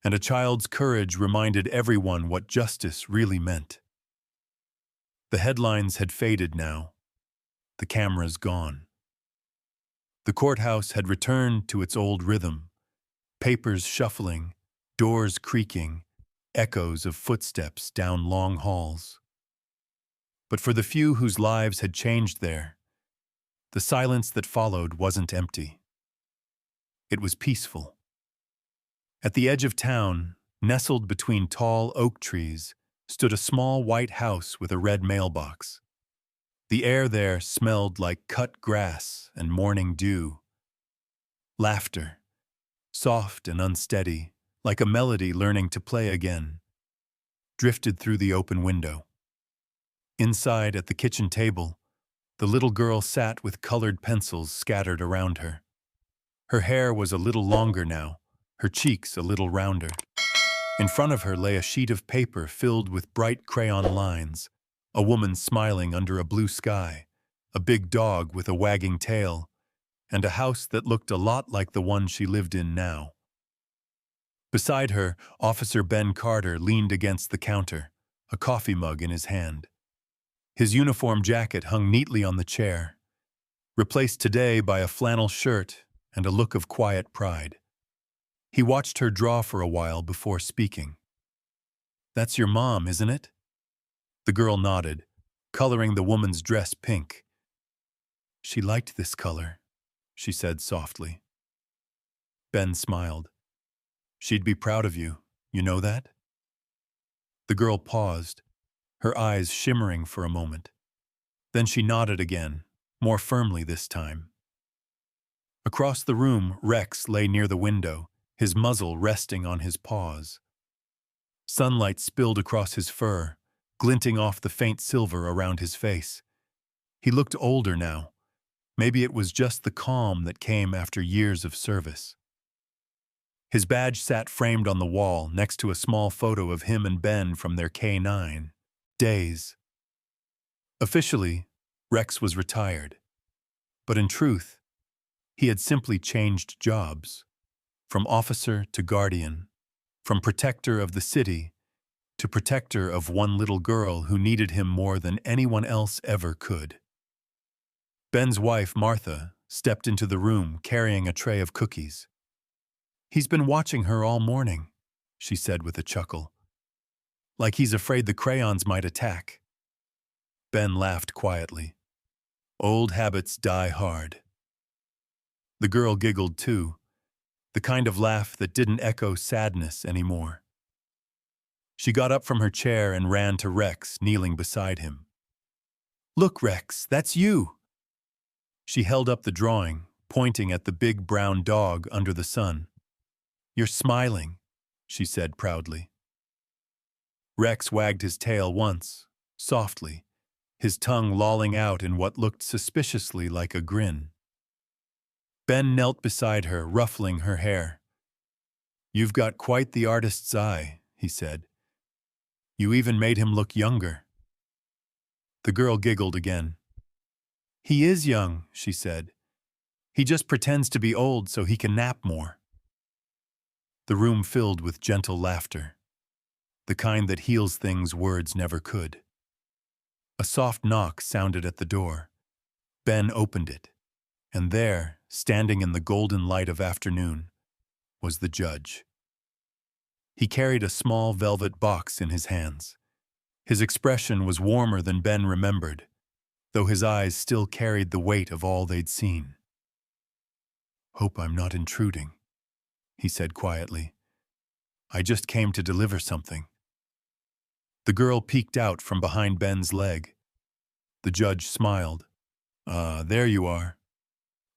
A: and a child's courage reminded everyone what justice really meant. The headlines had faded now, the cameras gone. The courthouse had returned to its old rhythm, papers shuffling, doors creaking, echoes of footsteps down long halls. But for the few whose lives had changed there, the silence that followed wasn't empty. It was peaceful. At the edge of town, nestled between tall oak trees, stood a small white house with a red mailbox. The air there smelled like cut grass and morning dew. Laughter, soft and unsteady, like a melody learning to play again. drifted through the open window. Inside, at the kitchen table, the little girl sat with colored pencils scattered around her. Her hair was a little longer now, her cheeks a little rounder. In front of her lay a sheet of paper filled with bright crayon lines, a woman smiling under a blue sky, a big dog with a wagging tail, and a house that looked a lot like the one she lived in now. Beside her, Officer Ben Carter leaned against the counter, a coffee mug in his hand. His uniform jacket hung neatly on the chair, replaced today by a flannel shirt and a look of quiet pride. He watched her draw for a while before speaking. "That's your mom, isn't it?" The girl nodded, coloring the woman's dress pink. "She liked this color," she said softly. Ben smiled. "She'd be proud of you, you know that?" The girl paused, her eyes shimmering for a moment. Then she nodded again, more firmly this time. Across the room, Rex lay near the window, his muzzle resting on his paws. Sunlight spilled across his fur, glinting off the faint silver around his face. He looked older now. Maybe it was just the calm that came after years of service. His badge sat framed on the wall next to a small photo of him and Ben from their K-9 days. Officially, Rex was retired. But in truth, he had simply changed jobs, from officer to guardian, from protector of the city to protector of one little girl who needed him more than anyone else ever could. Ben's wife, Martha, stepped into the room carrying a tray of cookies. "He's been watching her all morning," she said with a chuckle. "Like he's afraid the crayons might attack." Ben laughed quietly. Old habits die hard. The girl giggled too, the kind of laugh that didn't echo sadness anymore. She got up from her chair and ran to Rex, kneeling beside him. "Look, Rex, that's you!" She held up the drawing, pointing at the big brown dog under the sun. "You're smiling," she said proudly. Rex wagged his tail once, softly, his tongue lolling out in what looked suspiciously like a grin. Ben knelt beside her, ruffling her hair. "You've got quite the artist's eye," he said. "You even made him look younger." The girl giggled again. "He is young," she said. "He just pretends to be old so he can nap more." The room filled with gentle laughter, the kind that heals things words never could. A soft knock sounded at the door. Ben opened it, and there, standing in the golden light of afternoon, was the judge. He carried a small velvet box in his hands. His expression was warmer than Ben remembered, though his eyes still carried the weight of all they'd seen. "Hope I'm not intruding," he said quietly. "I just came to deliver something." The girl peeked out from behind Ben's leg. The judge smiled. There you are."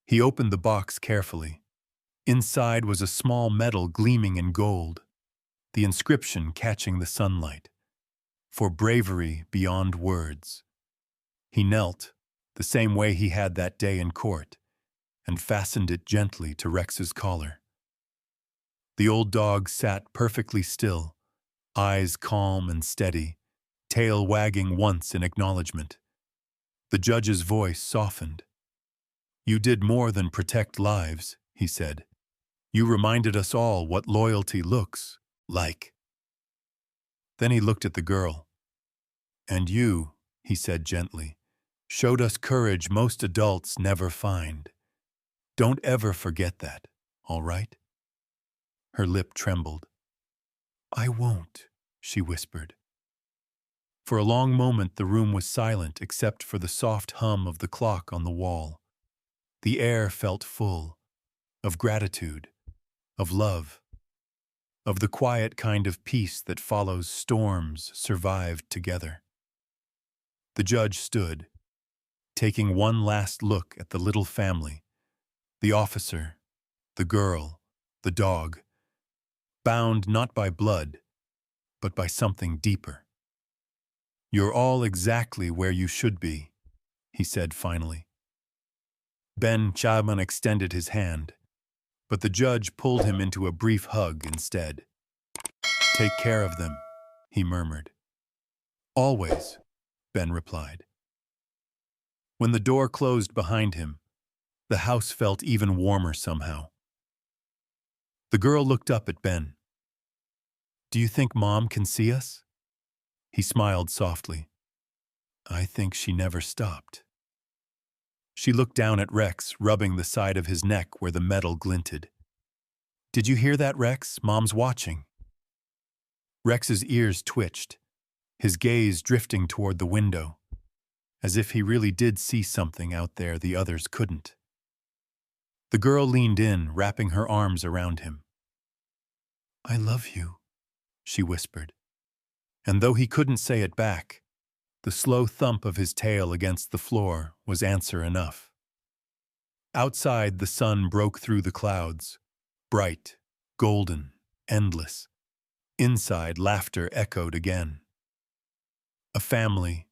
A: He opened the box carefully. Inside was a small medal gleaming in gold, the inscription catching the sunlight. "For bravery beyond words." He knelt, the same way he had that day in court, and fastened it gently to Rex's collar. The old dog sat perfectly still, eyes calm and steady, tail wagging once in acknowledgement. The judge's voice softened. "You did more than protect lives," he said. "You reminded us all what loyalty looks like." Then he looked at the girl. "And you," he said gently, "showed us courage most adults never find. Don't ever forget that, all right?" Her lip trembled. "I won't," she whispered. For a long moment the room was silent except for the soft hum of the clock on the wall. The air felt full of gratitude, of love, of the quiet kind of peace that follows storms survived together. The judge stood, taking one last look at the little family, the officer, the girl, the dog, bound not by blood, but by something deeper. "You're all exactly where you should be," he said finally. Ben Chapman extended his hand, but the judge pulled him into a brief hug instead. "Take care of them," he murmured. "Always," Ben replied. When the door closed behind him, the house felt even warmer somehow. The girl looked up at Ben. "Do you think Mom can see us?" He smiled softly. "I think she never stopped." She looked down at Rex, rubbing the side of his neck where the metal glinted. "Did you hear that, Rex? Mom's watching." Rex's ears twitched, his gaze drifting toward the window, as if he really did see something out there the others couldn't. The girl leaned in, wrapping her arms around him. "I love you," she whispered. And though he couldn't say it back, the slow thump of his tail against the floor was answer enough. Outside, the sun broke through the clouds, bright, golden, endless. Inside, laughter echoed again. A family,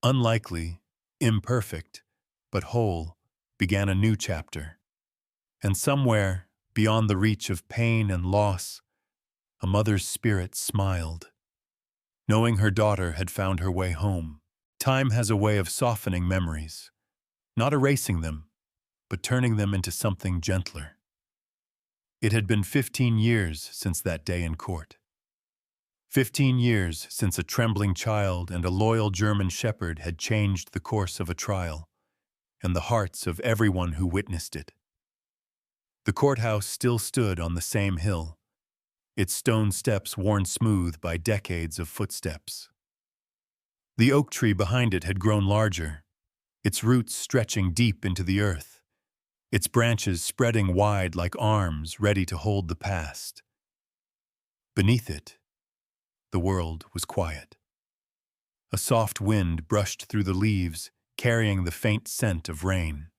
A: unlikely, imperfect, but whole, began a new chapter. And somewhere, beyond the reach of pain and loss, a mother's spirit smiled, knowing her daughter had found her way home. Time has a way of softening memories, not erasing them, but turning them into something gentler. It had been 15 years since that day in court. 15 years since a trembling child and a loyal German shepherd had changed the course of a trial, and the hearts of everyone who witnessed it. The courthouse still stood on the same hill, its stone steps worn smooth by decades of footsteps. The oak tree behind it had grown larger, its roots stretching deep into the earth, its branches spreading wide like arms ready to hold the past. Beneath it, the world was quiet. A soft wind brushed through the leaves, carrying the faint scent of rain.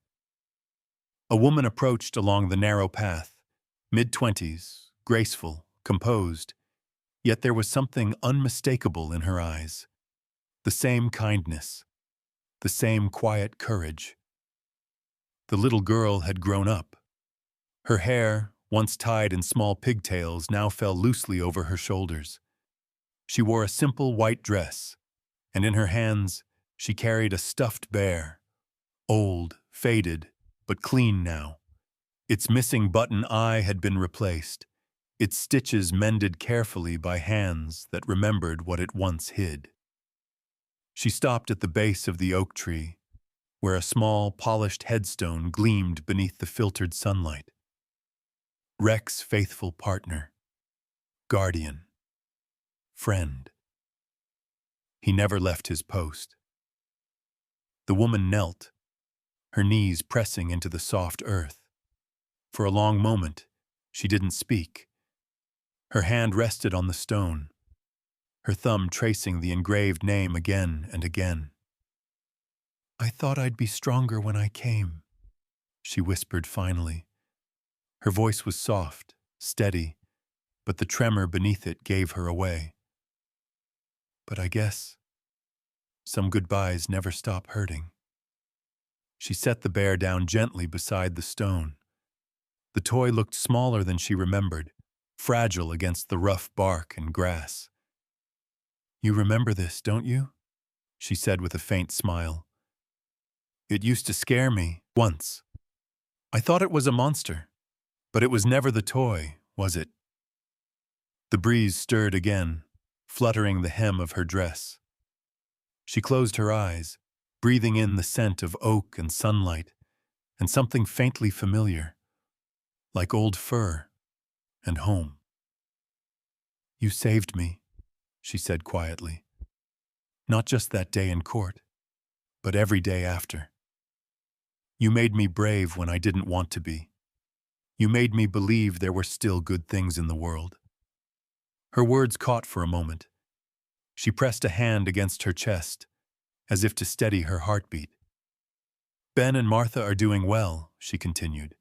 A: A woman approached along the narrow path, mid-20s, graceful, composed, yet there was something unmistakable in her eyes. The same kindness, the same quiet courage. The little girl had grown up. Her hair, once tied in small pigtails, now fell loosely over her shoulders. She wore a simple white dress, and in her hands she carried a stuffed bear, old, faded, but clean now. Its missing button eye had been replaced, its stitches mended carefully by hands that remembered what it once hid. She stopped at the base of the oak tree, where a small, polished headstone gleamed beneath the filtered sunlight. Rex's faithful partner, guardian, friend. He never left his post. The woman knelt, her knees pressing into the soft earth. For a long moment, she didn't speak. Her hand rested on the stone, her thumb tracing the engraved name again and again. "I thought I'd be stronger when I came," she whispered finally. Her voice was soft, steady, but the tremor beneath it gave her away. "But I guess some goodbyes never stop hurting." She set the bear down gently beside the stone. The toy looked smaller than she remembered, fragile against the rough bark and grass. "You remember this, don't you?" she said with a faint smile. "It used to scare me, once. I thought it was a monster, but it was never the toy, was it?" The breeze stirred again, fluttering the hem of her dress. She closed her eyes, breathing in the scent of oak and sunlight, and something faintly familiar, like old fur and home. "You saved me," she said quietly. "Not just that day in court, but every day after. You made me brave when I didn't want to be. You made me believe there were still good things in the world." Her words caught for a moment. She pressed a hand against her chest, as if to steady her heartbeat. "Ben and Martha are doing well," she continued.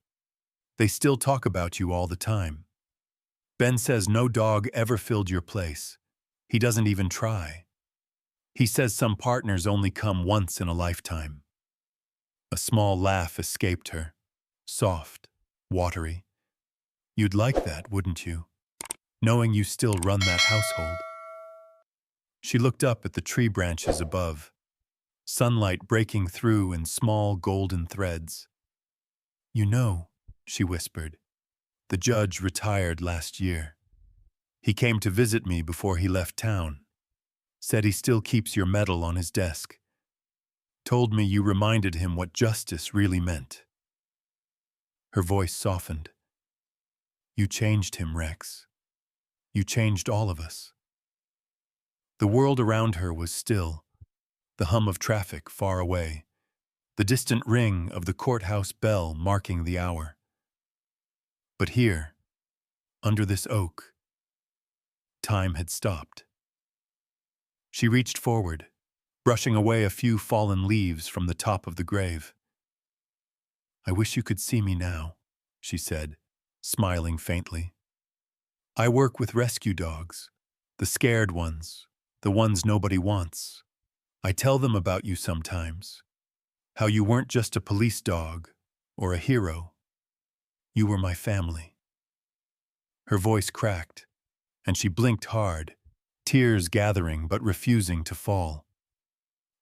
A: "They still talk about you all the time. Ben says no dog ever filled your place, He doesn't even try. He says some partners only come once in a lifetime. A small laugh escaped her, soft, watery. You'd like that, wouldn't you? Knowing you still run that household. She looked up at the tree branches above, sunlight breaking through in small golden threads. You know, she whispered, the judge retired last year. He came to visit me before he left town. Said he still keeps your medal on his desk. Told me you reminded him what justice really meant. Her voice softened. You changed him, Rex. You changed all of us. The world around her was still, the hum of traffic far away, the distant ring of the courthouse bell marking the hour. But here, under this oak, time had stopped. She reached forward, brushing away a few fallen leaves from the top of the grave. I wish you could see me now, she said, smiling faintly. I work with rescue dogs, the scared ones, the ones nobody wants. I tell them about you sometimes, how you weren't just a police dog or a hero. You were my family. Her voice cracked, and she blinked hard, tears gathering but refusing to fall.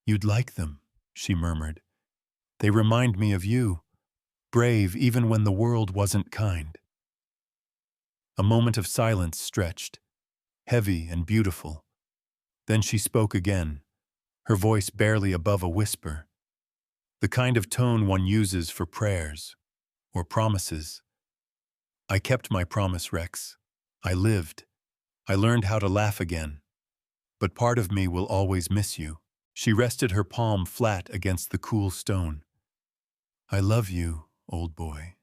A: You'd like them, she murmured. They remind me of you, brave even when the world wasn't kind. A moment of silence stretched, heavy and beautiful. Then she spoke again, her voice barely above a whisper, the kind of tone one uses for prayers or promises. I kept my promise, Rex. I lived. I learned how to laugh again. But part of me will always miss you. She rested her palm flat against the cool stone. I love you, old boy.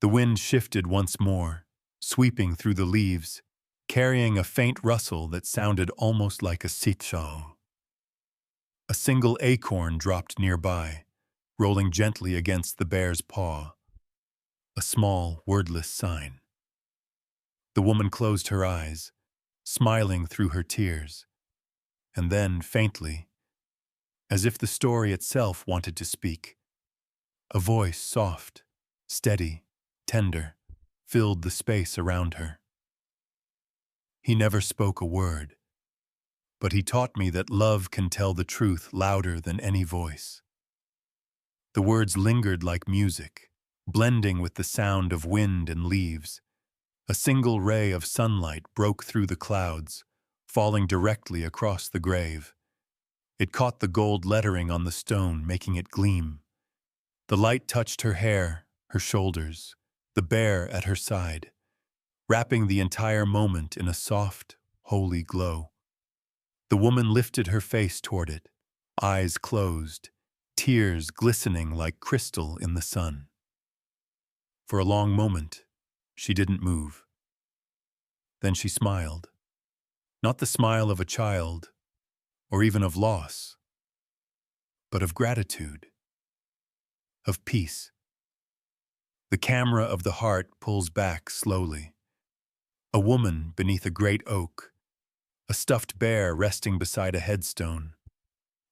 A: The wind shifted once more, sweeping through the leaves, carrying a faint rustle that sounded almost like a sitchao. A single acorn dropped nearby, rolling gently against the bear's paw. A small, wordless sign. The woman closed her eyes, smiling through her tears, and then, faintly, as if the story itself wanted to speak, a voice soft, steady, tender, filled the space around her. He never spoke a word, but he taught me that love can tell the truth louder than any voice. The words lingered like music, blending with the sound of wind and leaves. A single ray of sunlight broke through the clouds, falling directly across the grave. It caught the gold lettering on the stone, making it gleam. The light touched her hair, her shoulders, the bear at her side, wrapping the entire moment in a soft, holy glow. The woman lifted her face toward it, eyes closed, tears glistening like crystal in the sun. For a long moment, she didn't move. Then she smiled. Not the smile of a child, or even of loss, but of gratitude, of peace. The camera of the heart pulls back slowly. A woman beneath a great oak, a stuffed bear resting beside a headstone,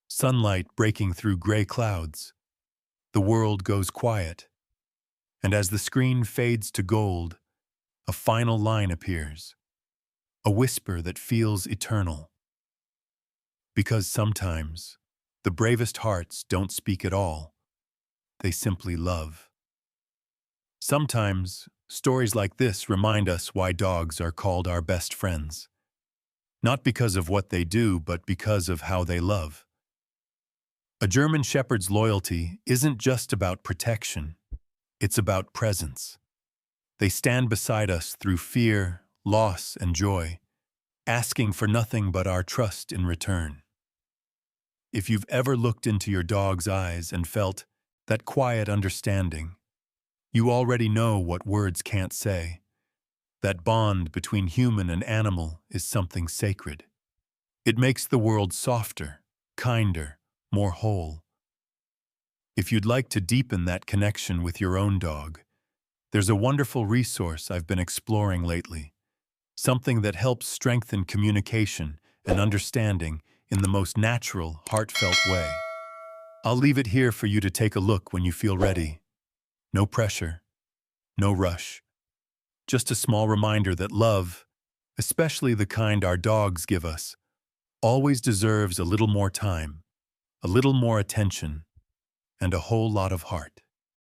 A: sunlight breaking through gray clouds. The world goes quiet, and as the screen fades to gold, a final line appears, a whisper that feels eternal. Because sometimes, the bravest hearts don't speak at all. They simply love. Sometimes, stories like this remind us why dogs are called our best friends. Not because of what they do, but because of how they love. A German Shepherd's loyalty isn't just about protection. It's about presence. They stand beside us through fear, loss, and joy, asking for nothing but our trust in return. If you've ever looked into your dog's eyes and felt that quiet understanding, you already know what words can't say. That bond between human and animal is something sacred. It makes the world softer, kinder, more whole. If you'd like to deepen that connection with your own dog, there's a wonderful resource I've been exploring lately, something that helps strengthen communication and understanding in the most natural, heartfelt way. I'll leave it here for you to take a look when you feel ready. No pressure, no rush. Just a small reminder that love, especially the kind our dogs give us, always deserves a little more time, a little more attention, and a whole lot of heart.